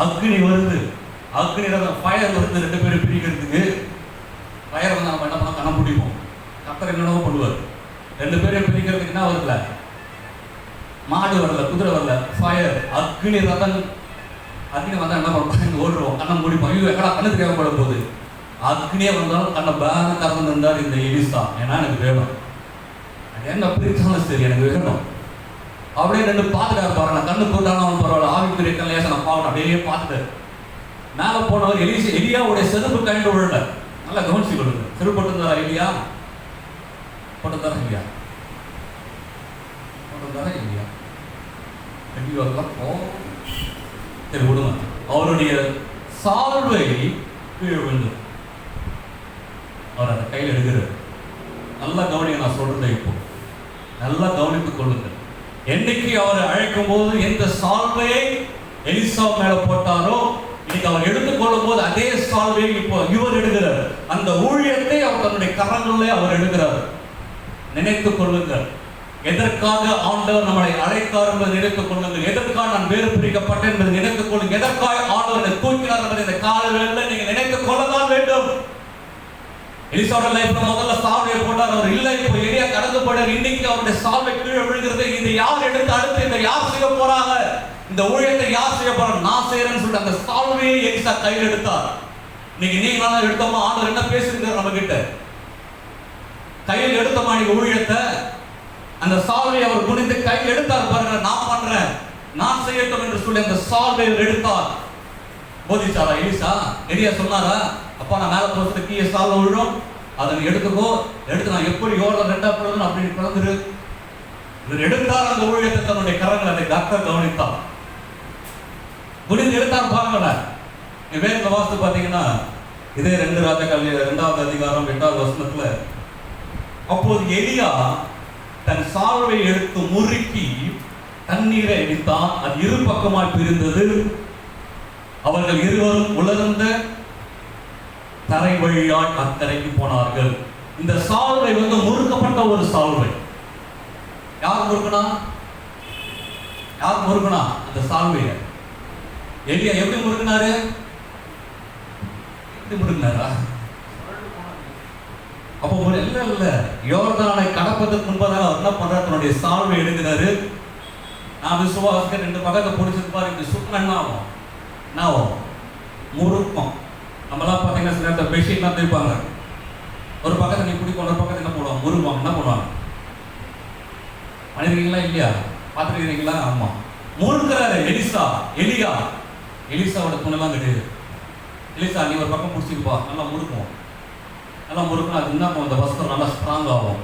அக்னி வருது, அக்னி ஃபயர் வருது. 2 பேரும் பிரிக்கிறதுக்கு ஃபயர் நம்ம என்ன பண்ணோம், கண்ணம் பிடிப்போம். கத்தர் என்னென்னவோ பண்ணுவார். 2 பேரையும் பிரிக்கிறதுக்கு என்ன வரல, மாடு வரல, குதிரை வரல, ஃபயர் அக்னி ரதம். அக்னி வந்தால் என்ன பண்ணுவோம், ஓடுறோம், கண்ணம் முடிப்போம். ஐயோ எக்கடா கண்ணு தேவைப்படும் போது அக்னியே வந்தாலும் கண்ணை பேர கறந்து இருந்தார் இந்த எலிசா. ஏன்னா எனக்கு வேணும், என்ன பிரிச்சாலும் சரி எனக்கு வேணும் அப்படியே 2 பார்த்துட்டாரு. பாருங்க, கண்ணு போட்டாலும் பரவாயில்ல, ஆவிக்குரிய கல்யாசம் நான் பார்க்கணும். அப்படியே பார்த்துட்டாரு. மேலே போனவர் எலியாவுடைய செருப்பு கண்டு விழல. நல்லா கவனிச்சு கொடுங்க. செருப்பு போட்டுருந்தாரா எலியா? போட்டுருந்தாரா இல்லையா? போட்டுருந்தாரா இல்லையா? எல்லாம் சரி விடுங்க. அவருடைய சால்வை கீழே விழுந்து அவர் அந்த கையில் எடுக்கிறார். நல்லா கவனிங்க, நான் சொல்றதை இப்போ நல்லா கவனித்துக் கொள்ளுங்கள். என்னைக்கு அவரை அழைக்கும் போது எந்த சால்வையை எலிசா மேல போட்டாரோ, இன்னைக்கு அவர் எடுத்துக்கொள்ளும் போது அதே சால்வையை இப்போ இவர் எடுக்கிறார். அந்த ஊழியத்தை அவர் தன்னுடைய கரங்களிலே அவர் எடுக்கிறார். நினைத்துக் கொள்ளுங்கள், எதற்காக ஆண்டவர் நம்மளை அழைத்தார் என்பதை நினைத்துக் கொள்ளுங்கள். எதற்காக நான் வேறு பிரிக்கப்பட்டேன் என்பதை நினைத்துக் கொள்ளுங்கள். எதற்காக ஆண்டவரை தூக்கினார் என்பதை இந்த காலவேளையில் நீங்கள் நினைத்துக் கொள்ளதான் வேண்டும். எலிசாவோட லைஃப்ல முதல்ல சால்வையை போட்டார். அவர் இல்லை, இப்போ எலியா கடந்து போனார். இன்னைக்கு அவருடைய சால்வை கீழே விழுகிறது. இதை யார் எடுத்து அடுத்து இதை யார் செய்ய போறாங்க, இந்த ஊழியத்தை யார் செய்ய போறாங்க, நான் செய்யறேன்னு சொல்லிட்டு அந்த சால்வையை எலிசா கையில் எடுத்தார். இன்னைக்கு நீங்க நான் எடுத்தோமா, ஆண்டவர் என்ன பேசுகிறார் நம்ம கிட்ட, கையில் எடுத்தோமா நீங்க ஊழியத்தை, அந்த சால்வையை அவர் குனிந்து கையில் எடுத்தார். பாருங்க, நான் பண்றேன், நான் செய்யட்டும் என்று சொல்லி அந்த சால்வையை எடுத்தார். போதிச்சாரா எலிசா? எலியா சொன்னாரா, அப்பா நான் மேலே போகிறது கீழே சால்வை விழும், அதை நீ எடுத்துக்கோ, எடுத்து நான் எப்படி யோட 2 போடுறதுன்னு அப்படின்னு பிறந்துரு. இவர் எடுத்தார் அந்த ஊழியத்தை தன்னுடைய கரங்களை. அதை டாக்டர் கவனித்தார். முடிந்து எடுத்தார். பாருங்களேன், வேதத்தை வாசித்து பார்த்தீங்கன்னா இதே 2 ராஜாக்கள் 2வது அதிகாரம் 8வது வசனத்துல, அப்போது எலியா தன் சால்வை எடுத்து முறுக்கி தண்ணீரை அடித்தான். அது 2 பக்கமாய் பிரிந்தது. அவர்கள் இருவரும் உலர்ந்த தரை வழியாய் அக்கறைக்கு போனார்கள். இந்த சால்வை முறுக்கப்பட்ட ஒரு சால்வை. யார் முறுக்கனா? யார் முறுக்கனா அந்த சால்வையை? எலியா எப்படி முறுக்கினாரு? எப்படி முறுக்கினாரா? அப்போ ஒரு இல்ல யோர்தானை கடப்பதற்கு முன்பதாக அவர் என்ன பண்றாரு, தன்னுடைய சால்வை எடுக்கிறாரு. நான் விசுவாசிக்க 2 பக்கத்தை பிடிச்சது பாரு, இந்த சுத்தம் என்ன ஆகும், என்ன ஆகும், முறுக்கம். நம்மளாம் பார்த்தீங்கன்னா சில நேரத்தில் பெட்ஷீட்லாம் தைப்பாங்க. ஒரு பக்கத்தை நீ பிடிக்கும், ஒரு பக்கத்தை என்ன போடுவாங்க, முறுக்குவாங்க. என்ன பண்ணுவாங்க, பண்ணிருக்கீங்களா இல்லையா? பார்த்துருக்கீங்களா? ஆமாம், முறுக்கிறாரு எலிசா. எலிசாவோட துணைலாம் கிடையாது. எலிசா நீ ஒரு பக்கம் பிடிச்சிருப்பா, நல்லா முறுக்குவோம். நல்லா முறுக்கணும், அது என்ன அந்த வஸ்திரம் நல்லா ஸ்ட்ராங் ஆகும்.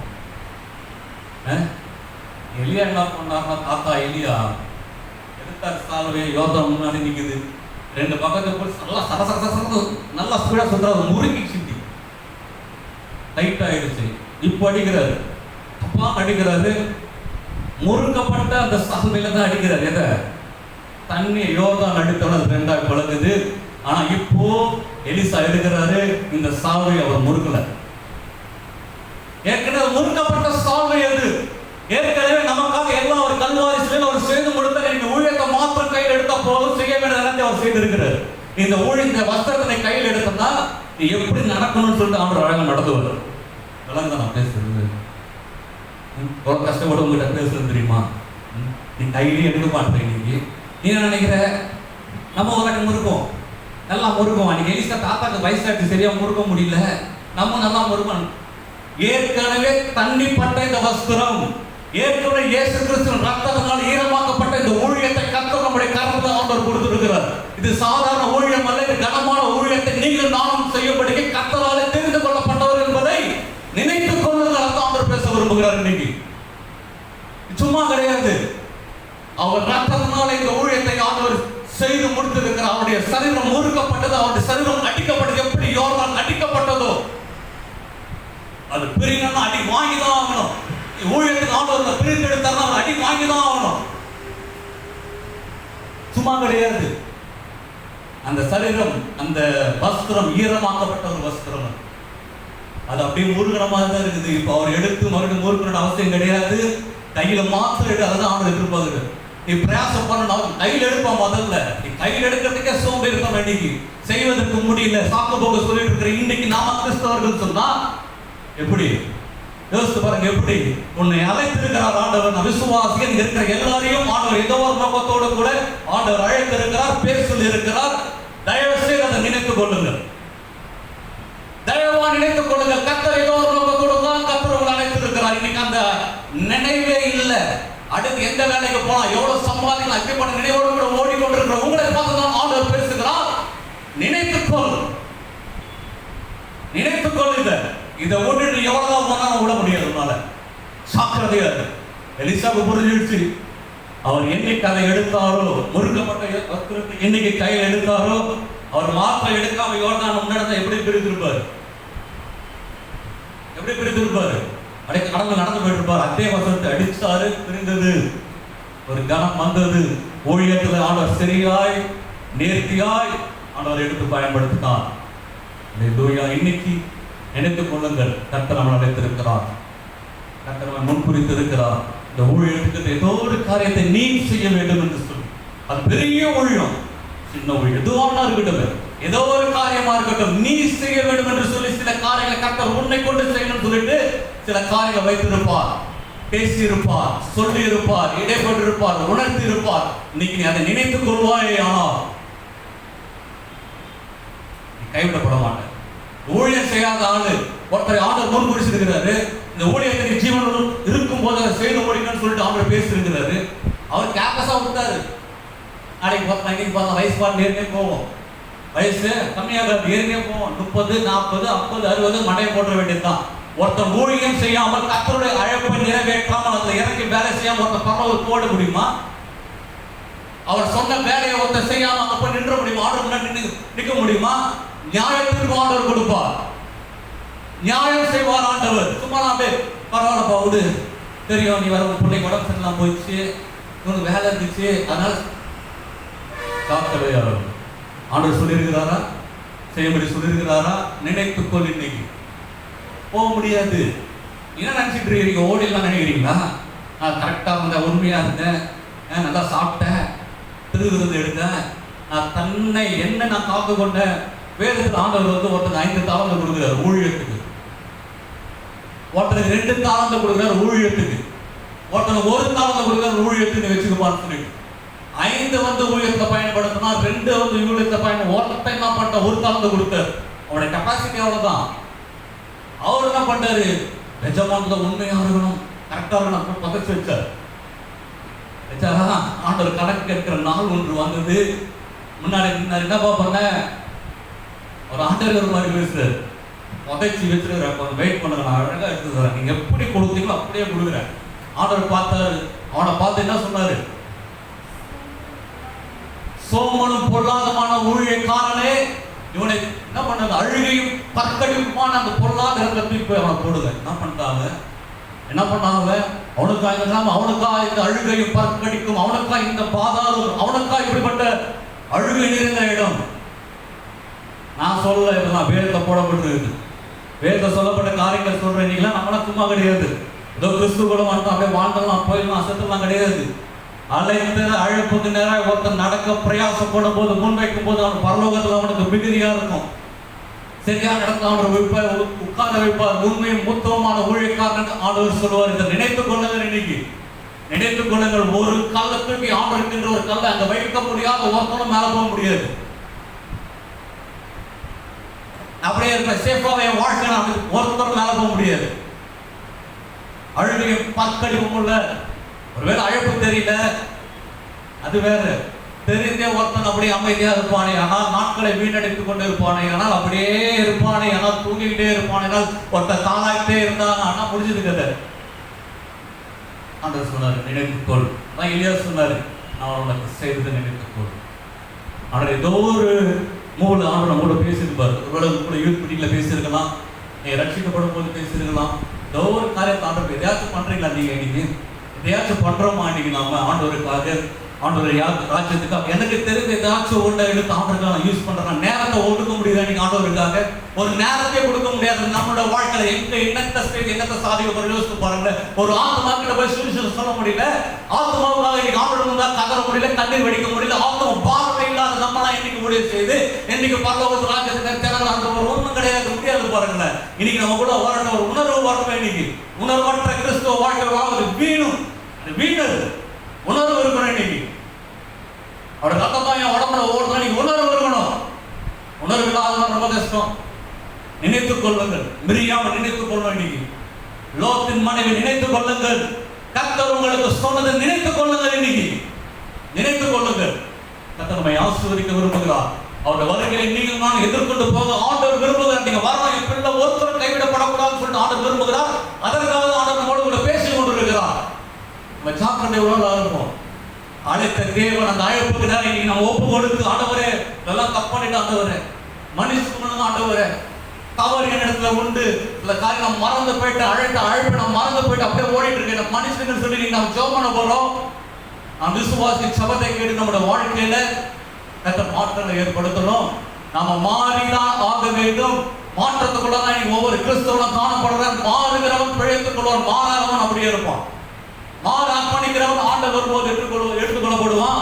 எலியா என்ன பண்ணாருன்னா, தாத்தா எலியா எடுத்தார் சால்வையை, யோர்தான் முன்னாடி நிற்குது. 2 பக்கத்தை போய் நல்லா சரசரசரசு நல்லா ஸ்பீடா சொல்றாரு. முறுக்கி சிந்தி டைட் ஆயிடுச்சு. இப்போ அடிக்கிறாரு, அப்பா அடிக்கிறாரு. முறுக்கப்பட்ட அந்த சால்வையில தான் அடிக்கிறாரு. எதை? தண்ணி. யோர்தான் அடித்தோட 2ஆக பழகுது. ஆனா இப்போ எலிசா எடுக்கிறாரு, இந்த சால்வை அவர் முறுக்கல. ஏற்கனவே முறுக்கப்பட்ட சால்வை எது? ஏற்கனவே நமக்காக எல்லாம் ஒரு கல்வாரி சிலையில் அவர் செய்து கொடுத்த இந்த ஊழியத்தை மாத்திரம் கையில் எடுத்த போதும் செய்ய வேண்டிய நிலத்தை அவர் செய்திருக்கிறார். இந்த ஊழிய வஸ்திரத்தை கையில் எடுத்தா நீ எப்படி நடக்கணும்னு சொல்லிட்டு அவர் அழகாக நடந்துவார். விளங்க நான் பேசுறது எவ்வளோ கஷ்டப்பட்டு உங்ககிட்ட பேசுறது தெரியுமா? நீ கையிலேயே எடுக்க மாட்டேன். இன்னைக்கு நீ என்ன நினைக்கிற? நம்ம ஒரு வாட்டி முறுக்கும், நல்லா முறுக்கும். அன்னைக்கு எலிசா தாத்தாக்கு வயசாச்சு, சரியா முறுக்க முடியல, நம்ம நல்லா முறுக்கணும். ஏற்கனவே தண்ணிப்பட்ட இந்த வஸ்திரம், ஏற்கனவே இயேசு கிறிஸ்துவின் ரத்தத்தினால் ஈரமாக்கப்பட்ட இந்த ஊழியத்தை கர்த்தர் நம்முடைய கரத்தில் ஆண்டவர் கொடுத்திருக்கிறார். இது சாதாரண ஊழியம் அல்ல, இது கனமான ஊழியத்தை நீங்கள் நானும் செய்யும்படி கர்த்தராலே தெரிந்து கொள்ளப்பட்டவர் என்பதை நினைத்துக் கொள்ளுங்கள். ஆண்டவர் பேச விரும்புகிறார். இன்னைக்கு சும்மா கிடையாது. அவர் ரத்தத்தினால இந்த ஊழியத்தை ஆண்டவர் செய்து முடித்திருக்கிறார். அவருடைய சரீரம் முறுக்கப்பட்டது, அவருடைய சரீரம் அடிக்கப்பட்டது. எப்படி யோர்தான் அடிக்கப்பட்டதோ அது பிரிக்கணும், அடி வாங்கிதான் ஆகணும். ஊழியத்துக்கு ஆண்டவர் பிரித்து எடுத்தார், அவர் அடி வாங்கிதான் ஆகணும். சும்மா கிடையாது. அந்த சரீரம், அந்த வஸ்திரம் ஈரமாக்கப்பட்ட ஒரு வஸ்திரம், அது அப்படியே முருகன மாதிரி தான் இருக்குது. இப்போ அவர் எடுத்து மறுபடியும் முறுக்கணும் அவசியம் கிடையாது. கையில மாத்திரம் எடுத்து, அதை தான் ஆண்டவர் எதிர்பார்க்குது. நீ பிரயாசம் பண்ணணும், கையில் எடுப்பா. முதல்ல நீ கையில் எடுக்கிறதுக்கே சோம்பேறி இருக்க இன்னைக்கு செய்வதற்கு முடியல. சாக்கு போக சொல்லிட்டு இருக்கிற இன்னைக்கு நாம கிறிஸ்தவர்கள் சொன்னா எப்படி யோசித்து பாருங்க. எப்படி உன்னை அழைத்திருக்கிறார் ஆண்டவர். விசுவாசிகள் இருக்கிற எல்லாரையும் ஆண்டவர் ஏதோ ஒரு நோக்கத்தோடு கூட ஆண்டவர் அழைத்திருக்கிறார், பேர் சொல்லி இருக்கிறார். தயவு செய்து அதை நினைத்துக் கொள்ளுங்கள், தயவா நினைத்துக் கொள்ளுங்கள். கர்த்தர் ஏதோ ஒரு நோக்கத்தோடு தான் கர்த்தர் உங்களை அழைத்திருக்கிறார். இன்னைக்கு அந்த நினைவே இல்லை. அடுத்து எந்த வேலைக்கு போலாம், எவ்வளவு சம்பாதிக்கலாம், இப்படிப்பட்ட நினைவோடு கூட ஓடிக்கொண்டிருக்கிற உங்களை பார்த்து தான் ஆண்டவர் பேசுகிறார். நினைத்துக்கொள், நினைத்துக்கொள். இதை விட்டு எவ்வளவுதான் போனாலும் விட முடியாது. உன்னால சாக்கிரதையா எலிசாவுக்கு புரிஞ்சிடுச்சு. அவர் என்னைக்கு அதை எடுத்தாரோ, முறுக்கப்பட்ட என்னைக்கு கையில் எடுத்தாரோ, அவர் மாத்திரம் எடுக்காம யோர்தான் முன்னெடுத்த எப்படி பிரித்திருப்பாரு, எப்படி பிரித்திருப்பாரு? அடைக்க கடந்து நடந்து போயிட்டு இருப்பார். அதே வசனத்தை அடிச்சாரு, பிரிந்தது. ஒரு கணம் வந்தது. ஊழியத்தில் ஆண்டவர் சரியாய் நேர்த்தியாய் ஆண்டவர் எடுத்து பயன்படுத்தினார். இன்னைக்கு நினைத்துக் கொள்ளுங்கள், கர்த்தர் நம்மளை அழைத்திருக்கிறார், கர்த்தர் முன்குறித்திருக்கிறார். இந்த ஊழியத்துக்கு ஏதோ ஒரு காரியத்தை நீ செய்ய வேண்டும் என்று சொல்லி, அது பெரிய ஊழியம், சின்ன ஊழியம் எதுவானா இருக்கட்டும், ஏதோ ஒரு காரியமா இருக்கட்டும், நீ செய்ய வேண்டும் என்று சொல்லி சில காரியங்களை கர்த்தர் உன்னை கொண்டு செய்யணும் சொல்லிட்டு சில காரியங்களை வைத்திருப்பார், பேசி இருப்பார், சொல்லி இருப்பார், இடைப்பட்டிருப்பார், உணர்த்தி இருப்பார். இன்னைக்கு நீ அதை நினைத்துக் கொள்வாயே, ஆனால் கைவிடப்பட மாட்டேன். ஊழியம் செய்யாத ஆளு ஒருத்தரை ஆண்டவர் முன் குறிச்சிருக்கிறாரு. இந்த ஊழியத்திற்கு ஜீவன் இருக்கும் போது அதை செய்து முடிக்கணும்னு சொல்லிட்டு ஆண்டவர் பேசியிருக்கிறாரு. அவர் கேம்பஸா விட்டாரு. நாளைக்கு பார்த்தா இன்னைக்கு பார்த்தா வயசு பாட்டு ஏற்கனவே போவோம், வயசு கம்மியாக ஏற்கனவே போவோம். 30, 40, 50, 60 மண்டையை போட வேண்டியதுதான். ஒருத்தன் ஊழியம் செய்யாமல் கர்த்தருடைய அழைப்பை நிறைவேற்றாமல் அதில் இறங்கி வேலை செய்யாமல் ஒருத்தன் பரவாயில்ல போட முடியுமா? அவர் சொன்ன வேலையை ஒருத்தர் செய்யாமல் அங்கே போய் நின்ற முடியுமா? ஆர்டர் முன்னாடி நிற்க முடியுமா? நியாயத்திற்கு ஆண்டவர் கொடுப்பார், நியாயம் செய்வார் ஆண்டவர். சும்மா நான் பரவாயில்லப்பா விடு, தெரியும் நீ வர பிள்ளைக்கு உடம்பு சரியில்லாம் போயிடுச்சு, உனக்கு வேலை இருந்துச்சு, அதனால காக்கவே ஆண்டவர் சொல்லியிருக்கிறாரா? செய்யும்படி சொல்லியிருக்கிறாரா? நினைத்துக்கொள். இன்னைக்கு போக முடியாது. என்ன நினைச்சிட்டு இருக்கீங்க? ஓடிலாம் நினைக்கிறீங்களா? நான் கரெக்டாக இருந்தேன், உண்மையா இருந்தேன், நல்லா சாப்பிட்டேன், திருவிருந்து எடுத்தேன், நான் தன்னை என்ன நான் காத்து கொண்டேன். வேதத்தில் ஆண்டவர் ஒருத்தருக்கு 5 தாளந்து கொடுக்குறாரு ஊழியத்துக்கு, ஒருத்தருக்கு 2 தாளந்து கொடுக்குறாரு ஊழியத்துக்கு, ஒருத்தருக்கு 1 தாளந்து கொடுக்குறாரு ஊழியத்துக்கு வச்சுக்குப்பான்னு சொல்லிட்டு 5 ஊழியத்தை பயன்படுத்தினா 2 ஊழியத்தை ஒருத்த என்ன பண்ண 1 தாளந்து கொடுத்தாரு. அவருடைய கெப்பாசிட்டி அவ்வளவுதான். அவர் என்ன பண்ணாரு? எஜமானத்துல உண்மையா இருக்கணும், கரெக்டா இருக்கணும், பக்கத்து வச்சார். ஆண்டவர் கணக்கு கேட்கிற நாள் ஒன்று வந்தது. முன்னாடி என்னப்பா பண்ண? ஒரு ஆண்டவர் மாதிரி பேசுறாரு, உதச்சி வச்சிருக்கிறேன், வெயிட் பண்ணுங்க, நான் அழகா எடுத்துக்கிறேன், நீங்க எப்படி கொடுத்தீங்களோ அப்படியே கொடுக்குறேன். ஆண்டவர் பார்த்தாரு, அவனை பார்த்து என்ன சொன்னாரு? சோமனும் பொருளாதமான ஊழியக்காரனே, இவனை என்ன பண்ணாங்க? அழுகையும் பற்கடிப்புமான அந்த பொருளாதார இடத்துல போய் அவனை போடுங்க. என்ன பண்ணாங்க? அவனுக்கா இந்த அழுகையும் பற்கடிக்கும், அவனுக்கா இந்த பாதாளம், அவனுக்கா இப்படிப்பட்ட அழுகை நிறைந்த இடம். நான் சொல்ல இதெல்லாம் வேதத்தை போடப்பட்டிருக்கு, வேதத்தை சொல்லப்பட்ட காரியங்கள் சொல்றேன். நீங்களாம் நம்மளாம் சும்மா கிடையாது, ஏதோ கிறிஸ்துவ கூட வந்தோம் அப்படியே வாழ்ந்தலாம் போயிடலாம் அசத்தெல்லாம் கிடையாது. அழைத்து அழைப்புக்கு நேராக ஒருத்தர் நடக்க பிரயாசப்படும் போது, முன்வைக்கும் போது அவன் பரலோகத்தில் அவனுக்கு மிகுதியா இருக்கும். சரியான இடத்துல ஆண்டவர் வைப்பார், உட்கார வைப்பார். உண்மையும் மூத்தமான ஊழியக்காரன் ஆண்டவர் சொல்லுவார், இதை நினைத்துக் கொள்ளுங்கள். இன்னைக்கு நினைத்துக் கொள்ளுங்கள், ஒரு கல்லை தூக்கி ஆண்டவருக்கின்ற ஒரு கல்லை அங்க வைக்க முடியாத ஒருத்தனும் மேல போக முடியாது. அப்படியே இருக்க சேஃபாவே வாழ்க்கை ஒருத்தரும் மேல போக முடியாது. அழுகையும் பற்கடிப்பும் உள்ள, ஒருவேளை அழைப்பு தெரியல, அது வேற. தெரிந்தே ஒருத்தன் அப்படியே அமைதியா இருப்பானே ஆனால் நாட்களை வீணடித்துக் கொண்டு இருப்பானே ஆனால் அப்படியே இருப்பானே ஆனால் தூங்கிக்கிட்டே இருப்பானே ஆனால் ஒருத்தன் தானாகிட்டே இருந்தாங்க ஆனா முடிஞ்சது கதை. ஆண்டவர் சொன்னாரு, நினைத்துக்கொள். நான் இல்லையா சொன்னாரு, நான் உனக்கு செய்ததை நினைத்துக்கொள். ஆனால் ஏதோ ஒரு மூல ஆண்டவர் மூல பேசியிருப்பார். ஒருவேளை கூட யூத் மீட்டிங்ல பேசியிருக்கலாம், நீ ரட்சிக்கப்படும் போது பேசியிருக்கலாம். ஏதோ ஒரு காரியத்தை ஆண்டவர் எதையாச்சும் பண்றீங்களா? நீங்க இன்னைக்கு எதையாச்சும் பண்றோமா? இன்னைக்கு நாம ஆண்டவருக்காக, ஆண்டவர் ராஜ்யத்துக்காக எனக்கு தெரிஞ்ச ஏதாச்சும் ஒன்றை எடுத்து ஆண்டவருக்காக நான் யூஸ் பண்றேன். நேரத்தை ஒதுக்க முடியுதா? இன்னைக்கு ஆண்டவருக்காக ஒரு நேரத்தையே கொடுக்க முடியாது. நம்மளோட வாழ்க்கையில என்னத்தை ஸ்டேஜ் என்னத்தை சாதிக்க யோசித்து பாருங்க. ஒரு ஆத்மா கிட்ட போய் சுவிசேஷம் சொல்ல முடியல, ஆத்மாவுக்காக இன்னைக்கு ஆண்டவர் தான் கதற முடியல, கண்ணீர் வடிக்க முடியல. ஆத்மா பார்வை இல்லாத நம்மளாம் இன்னைக்கு முடிவு செய்து இன்னைக்கு பரலோக ராஜ்யத்துக்கு திறனாக ஒரு ஒன்றும் கிடையாது, முடியாது பாருங்களேன். இன்னைக்கு நம்ம கூட வரணும், ஒரு உணர்வு வரணும். இன்னைக்கு உணர்வற்ற கிறிஸ்துவ வாழ்க்கை வாழ்வது வீணும், வீணது. உணர்வு இருக்கணும். இன்னைக்கு அவரோட ரத்தம் தான் என் உடம்புல ஓடுறோம். இன்னைக்கு உணர்வு இருக்கணும். உணர்வு இல்லாத ரொம்ப கஷ்டம். நினைத்துக் கொள்ளுங்கள், மிரியாம நினைத்துக் கொள்ளும். இன்னைக்கு லோத்தின் மனைவி நினைத்துக் கொள்ளுங்கள். கர்த்தர் உங்களுக்கு சொன்னதை நினைத்துக் கொள்ளுங்கள். இன்னைக்கு நினைத்துக் கொள்ளுங்கள். கர்த்தர் நம்மை ஆசீர்வதிக்க விரும்புகிறார். அவருடைய வருகையை நீங்கள் நான் எதிர்கொண்டு போக ஆண்டவர் விரும்புகிறார். நீங்க வரணும், என் பிள்ளை ஒருத்தர் கைவிடப்படக்கூடாதுன்னு சொல்லிட்டு ஆண்டவர் விரும்புகிறார். அதற்காக ஆண்டவர் நம்மோடு கூட பேசிக் கொண்டிருக்கிறார். நம்ம சாக்கடை உணர்வு இருக்கும். அழைத்த தேவன் அந்த அழைப்புக்கு தான் இன்னைக்கு நம்ம ஒப்பு கொடுத்து, ஆண்டவரே இதெல்லாம் தப்பு பண்ணிட்டு, ஆண்டவரே மனுஷன் ஆண்டவரே தவறு என் இடத்துல உண்டு, இந்த காரியம் நம்ம மறந்து போயிட்டு, அழைத்த அழைப்பு நம்ம மறந்து போயிட்டு அப்படியே ஓடிட்டு இருக்கேன் மனுஷன்னு சொல்லி நீங்க நம்ம ஜெபம் பண்ண போறோம். நாம் விசுவாசி சபத்தை கேட்டு நம்முடைய வாழ்க்கையில மாற்றங்களை ஏற்படுத்தணும். நாம மாறிதான் ஆக வேண்டும். மாற்றத்துக்குள்ளதான் இன்னைக்கு ஒவ்வொரு கிறிஸ்தவனும் காணப்படுறேன். மாறுகிறவன் பிழைத்துக் கொள்வான், மாறாதவன் அப்படியே இருப்பான். மாறு அர்ப்பணிக்கிறவன் ஆண்டவர் வரும்போது எடுத்துக்கொள்ளப்படுவான்.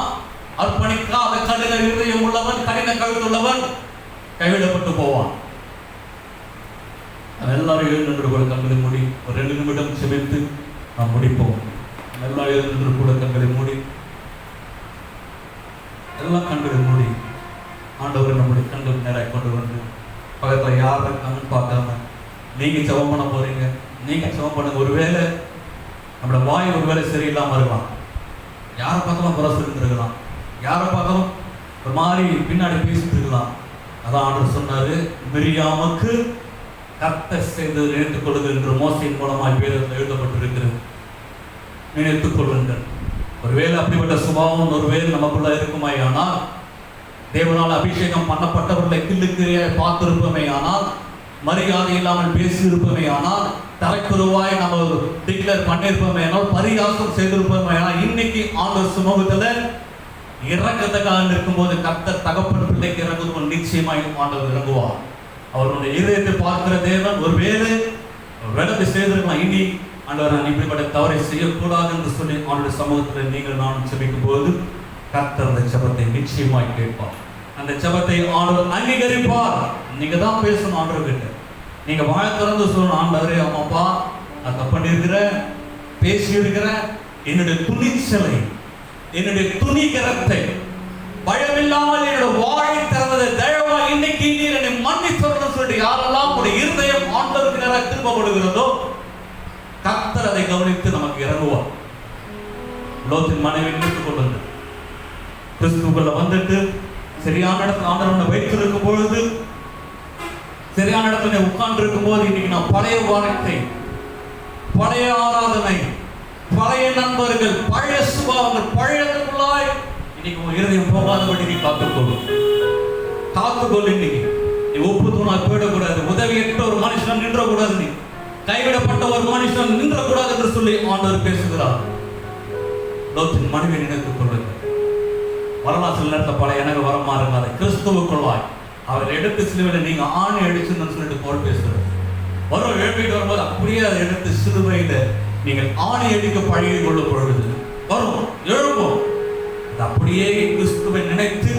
அர்ப்பணிக்காத கடின இருதயம் உள்ளவன், கடின கழுத்துள்ளவன் கைவிடப்பட்டு போவான். எல்லாரும் எழுந்து கூட கண்களை மூடி ஒரு 2 நிமிடம் செபித்து நாம் முடிப்போம். எல்லாரும் எழுந்து கூட கண்களை மூடி, எல்லாம் கண்களை மூடி ஆண்டவர் நம்முடைய கண்கள் நேராக கொண்டு வந்து பக்கத்தில் யாரும் கண் பார்க்காம நீங்க ஜெபம் பண்ண போறீங்க. நீங்க ஜெபம் பண்ணுங்க. ஒருவேளை நம்மளோட வாய் ஒருவேளை சரியில்லாம இருக்கலாம், யாரை பார்த்தாலும் குறை இருந்திருக்கலாம், யாரை பார்த்தாலும் ஒரு மாதிரி பின்னாடி பேசிட்டு இருக்கலாம். அதான் ஆண்டவர் சொன்னாரு, மிரியாமுக்கு கர்த்தர் செய்து நினைத்துக் கொள்ளுங்கள் என்று மோசையின் மூலமாய் வேதத்தில் எழுதப்பட்டிருக்கிறது. நினைத்துக் கொள்ளுங்கள். ஒருவேளை அப்படிப்பட்ட சுபாவம் ஒருவேளை நமக்குள்ள இருக்குமே ஆனால், தேவனால் அபிஷேகம் பண்ணப்பட்டவர்களை கிள்ளுக்கிறியாய் பார்த்திருப்போமே ஆனால், மரியாதை இல்லாமல் பேசியிருப்போமே ஆனால், தலைக்குருவாய் நம்ம டிக்ளேர் பண்ணியிருப்போமே ஆனால், பரிகாசம் செய்திருப்போமே ஆனால், இன்னைக்கு ஆண்டவர் சமூகத்துல இறக்கத்துக்காக இருக்கும்போது கர்த்தர் தகப்பன் பிள்ளைக்கு இறங்குவது நிச்சயமாய் ஆண்டவர் இறங்குவார். அவருடைய இதயத்தை பார்க்கிற தேவன் ஒருவேளை விளக்கு செய்திருக்கலாம். இனி ஆண்டவர் நான் இப்படிப்பட்ட தவறை செய்யக்கூடாது என்று சொல்லி அவனுடைய சமூகத்தில் நீங்கள் நான் செபிக்கும் போது கர்த்தர் அந்த ஜெபத்தை நிச்சயமாய் கேட்பார். அந்த ஜெபத்தை ஆண்டவர் அங்கீகரிப்பார். நீங்க தான் பேசணும் ஆண்டவர் கிட்ட. நீங்க வாய் திறந்து சொல்லணும், ஆண்டவரே அம்மாப்பா நான் தப்பு பண்ணியிருக்கிறேன், பேசி இருக்கிறேன், என்னுடைய துணிச்சலை, என்னுடைய துணிகரத்தை, பயமில்லாமல் என்னோட வாயை திறந்ததை தயவா இன்னைக்கு நீர் என்னை மன்னிச்சோன்னு சொல்லிட்டு யாரெல்லாம் உடைய இருதயம் ஆண்டவருக்கு நேராக திரும்பப்படுகிறதோ கர்த்தர் அதை கவனித்து நமக்கு இறங்குவார். லோத்தின் மனைவி நினைத்துக் கொண்டு கிறிஸ்துக்குள்ள வந்துட்டு சரியான இடத்துல ஆண்டவனை வைத்திருக்கும் பொழுது, சரியான இடத்துல உட்கார்ந்து இருக்கும் போது இன்னைக்கு நான் பழைய வாழ்க்கை, பழைய ஆராதனை, பழைய நண்பர்கள், பழைய சுபாவங்கள், பழையதுக்குள்ளாய் இன்னைக்கு உன் இருதயம் போகாதபடி நீ காத்துக்கொள்ளும். காத்துக்கொள்ளு. இன்னைக்கு நீ ஒப்பு தூணா போயிடக்கூடாது. உதவியற்ற ஒரு மனுஷன் நின்றக்கூடாது. நீ கைவிடப்பட்ட ஒரு மனுஷன் நின்றக்கூடாது என்று சொல்லி ஆண்டவர் பேசுகிறார். லோத்தின் மனைவி நினைத்துக் கொள்ளுங்க. வரலாம் சில நேரத்தில் பல எனக்கு வர மாறுங்க. கிறிஸ்துவுக்குள்ளாய் அவர் எடுத்து சிலுவையில் நீங்க ஆணை அடிச்சுன்னு சொல்லிட்டு போல் பேசுறது வரும். எழுப்பிட்டு வரும்போது அப்படியே அதை எடுத்து சிலுவையில நீங்கள் ஆணை அடிக்க பழகி கொள்ளும் பொழுது வரும் எழுப்போம். அப்படியே கிறிஸ்துவை நினைத்து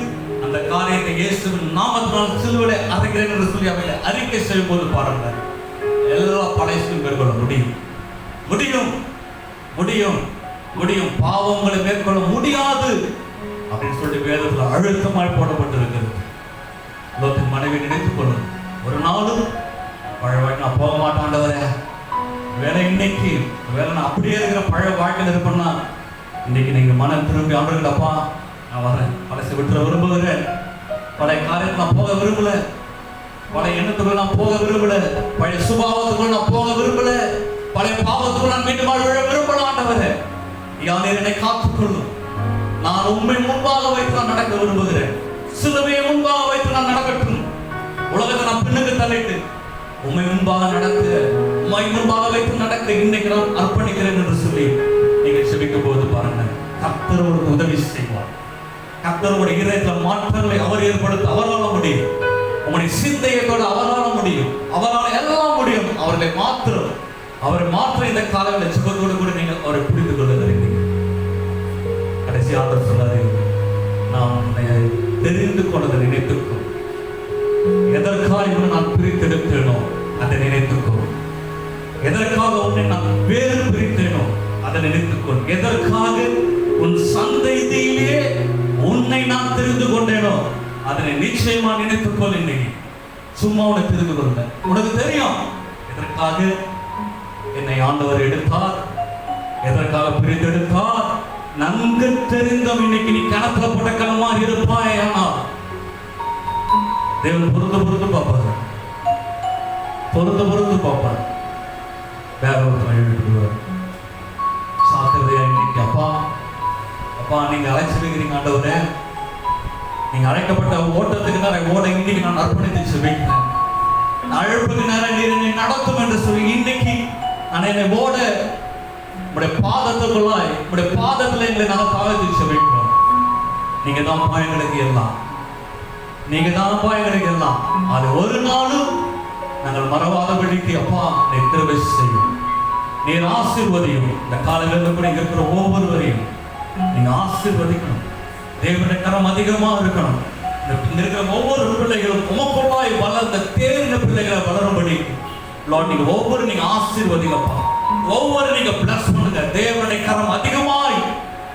அந்த காரியத்தை இயேசு இயேசுவின் நாமத்தினால் சிலுவையிலே அறைகிறேன் என்று சொல்லி அவைகளை அறிக்கை செய்யும் போது பாருங்க, எல்லா படையையும் மேற்கொள்ள முடியும். முடியும் முடியும் முடியும் பாவங்களை மேற்கொள்ள முடியாது அப்படின்னு சொல்லி வேதத்தில் அழுத்தமாய் போடப்பட்டிருக்கிறது. லோத்தின் மனைவி நினைத்துக் கொள்ளும், ஒரு நாளும் பழைய வாழ்க்கை நான் போக மாட்டாண்டவரே, வேலை இன்னைக்கு வேலை நான் அப்படியே இருக்கிற பழைய வாழ்க்கையில் இருப்பேன்னா இன்னைக்கு நீங்க மனம் திரும்பி ஆண்டுகளப்பா நான் வரேன், பழசை விட்டுற விரும்புகிறேன், பழைய காரியத்தை நான் போக விரும்பல, பழைய எண்ணத்துக்குள்ள நான் போக விரும்பல, பழைய சுபாவத்துக்குள்ள நான் போக விரும்பல, பழைய பாவத்துக்குள்ள நான் மீண்டும் வாழ விரும்பல ஆண்டவரே, யார் என்னை காத்துக்கொள்ளும், நான் உண்மை முன்பாக வைத்து நான் நடக்க விரும்புகிறேன், சிலுவையை முன்பாக வைத்து நான் நடக்கட்டும், உலகத்தை நான் பின்னுக்கு தள்ளிட்டு உண்மை முன்பாக நடக்க, உண்மை முன்பாக வைத்து நடக்க இன்னைக்கு நான் அர்ப்பணிக்கிறேன் என்று சொல்லி நீங்க செபிக்கும் போது பாருங்க, கர்த்தர் உங்களுக்கு உதவி செய்வார். கர்த்தருடைய இதயத்தில் மாற்றங்களை அவர் ஏற்படுத்த அவரால் முடியும். உங்களுடைய சிந்தையத்தோடு அவரால் முடியும், அவரால் எல்லாம் முடியும். அவரை மாற்ற இந்த காலங்களில் சுகத்தோடு கூட நீங்கள் அவரை புரிந்து கொள்ள இருக்கிறீங்க. கடைசி ஆண்டவர் சொன்னாரு, நான் உன்னை தெரிந்து கொண்டதை நினைத்துக்கோ, எதற்காக நான் பிரித்தெடுத்தேனோ அதை நினைத்துக்கோ, எதற்காக உன்னை நான் வேறு பிரித்தேனோ அதை நினைத்துக்கொள், எதற்காக உன் சந்ததியிலே உன்னை நான் தெரிந்து கொண்டேனோ அதனை நிச்சயமா நினைத்துக்கொள். இன்னைக்கு சும்மா உன்னை தெரிந்து கொள்ள, உனக்கு தெரியும் எதற்காக என்னை ஆண்டவர் எடுத்தார், எதற்காக பிரித்தெடுத்தார், நன்கு தெரிந்தோம். இன்னைக்கு நீ கணத்துல போட்ட கணமா இருப்பாய், ஆனால் தேவன் பொறுத்து பார்ப்பாரு, பொறுத்து பார்ப்பார். வேற ஒருத்தர் எழுதிடுவார், சாக்கிரதையா இன்னைக்கு அப்பா நீங்க அழைச்சிருக்கிறீங்க ஆண்டவரே, நீங்க அழைக்கப்பட்ட ஓட்டத்துக்கு நான் ஓட இன்னைக்கு நான் அர்ப்பணித்து செபிக்கிறேன், அழைப்புக்கு நேரம் நீர் என்னை நடத்தும் என்று சொல்லி இன்னைக்கு நான் என்னை ஓட உடைய பாதத்துக்குள்ளாய், உடைய பாதத்துல எங்களை நாங்கள் தாழ்த்தி செபிக்கிறோம். நீங்க தான் பாயங்களுக்கு எல்லாம், நீங்க தான் பாயங்களுக்கு எல்லாம். அது ஒரு நாளும் நாங்கள் மறவாதபடிக்கு அப்பா நீ கிருபை செய்யும், நீர் ஆசீர்வதியும். இந்த காலையில் கூட இருக்கிற ஒவ்வொருவரையும் நீங்க ஆசீர்வதிக்கணும். தேவனுடைய கரம் அதிகமா இருக்கணும். இருக்கிற ஒவ்வொரு பிள்ளைகளும் உமக்குள்ளாய் வளர்ந்த தேர்ந்த பிள்ளைகளை வளரும்படி லார்ட் நீங்க ஒவ்வொரு நீங்க ஆசீர்வதிங்கப்பா, ஒவ்வொரு நீங்க பிளஸ் பண்ணுங்க. தேவனுடைய கரம் அதிகமாய்,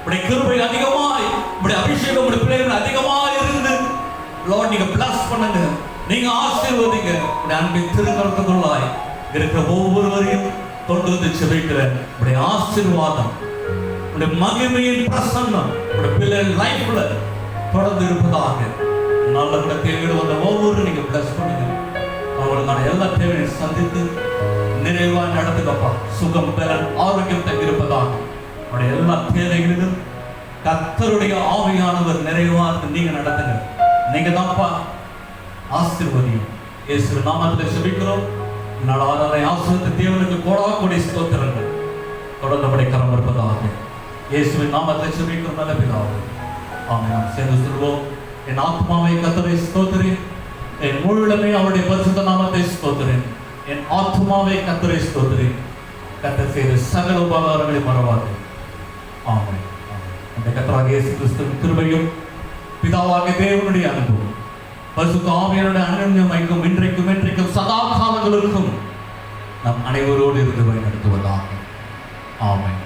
உடைய கிருபை அதிகமாய், உடைய அபிஷேகம் உடைய பிள்ளைகள் அதிகமாய் இருந்து லார்ட் நீங்க பிளஸ் பண்ணுங்க, நீங்க ஆசீர்வதிங்க. உடைய அன்பின் திருக்கரத்துக்குள்ளாய் இருக்கிற ஒவ்வொருவரையும் கொண்டு வந்து செபிக்கிறேன். உடைய ஆசீர்வாதம், உடைய மகிமையின் பிரசன்னம் உடைய பிள்ளைகள் லைஃப்ல தொடர்ந்து இருப்பதாக. நல்ல தேவையோடு வந்த ஒவ்வொரு நீங்க பிளஸ் பண்ணுங்க. அவங்களுக்கான எல்லா தேவையும் சந்தித்து நிறைவா நடத்துக்கப்பா, சுகம் பெறன் ஆரோக்கியம் தங்கியிருப்பதாக. அவருடைய எல்லா தேவைகளிலும் கர்த்தருடைய ஆவியானவர் நிறைவா நீங்க நடத்துங்க. நீங்க தான்ப்பா ஆசீர்வதியும். இயேசு நாமத்தில் செபிக்கிறோம். நாளை ஆசீர்வதித்த தேவனுக்கு கோடாகோடி ஸ்தோத்திரங்கள் தொடர்ந்தபடி கரம் இருப்பதாக. இயேசுவின் நாமத்தில் செபிக்கிறோம் நல்ல பிதாவே, ஆமென். நாம் சேர்ந்து சொல்வோம், என் ஆத்மாவை கர்த்தரை ஸ்தோத்திரி, என் முழுமே அவருடைய பரிசுத்த நாமத்தை ஸ்தோத்திரி, என் ஆத்மாவை கர்த்தரை ஸ்தோத்திரி, கர்த்தர் செய்த சகல உபகாரங்களை மறவாதே. ஆமென். அந்த கர்த்தராகிய இயேசு கிறிஸ்துவின் கிருபையும் பிதாவாகிய தேவனுடைய அன்பும் பரிசுத்த ஆவியானவருடைய அன்பின் ஐக்கியம் இன்றைக்கும் சதா காலங்களுக்கும் நம் அனைவரோடு இருந்து வழி நடத்துவதாக. ஆமென்.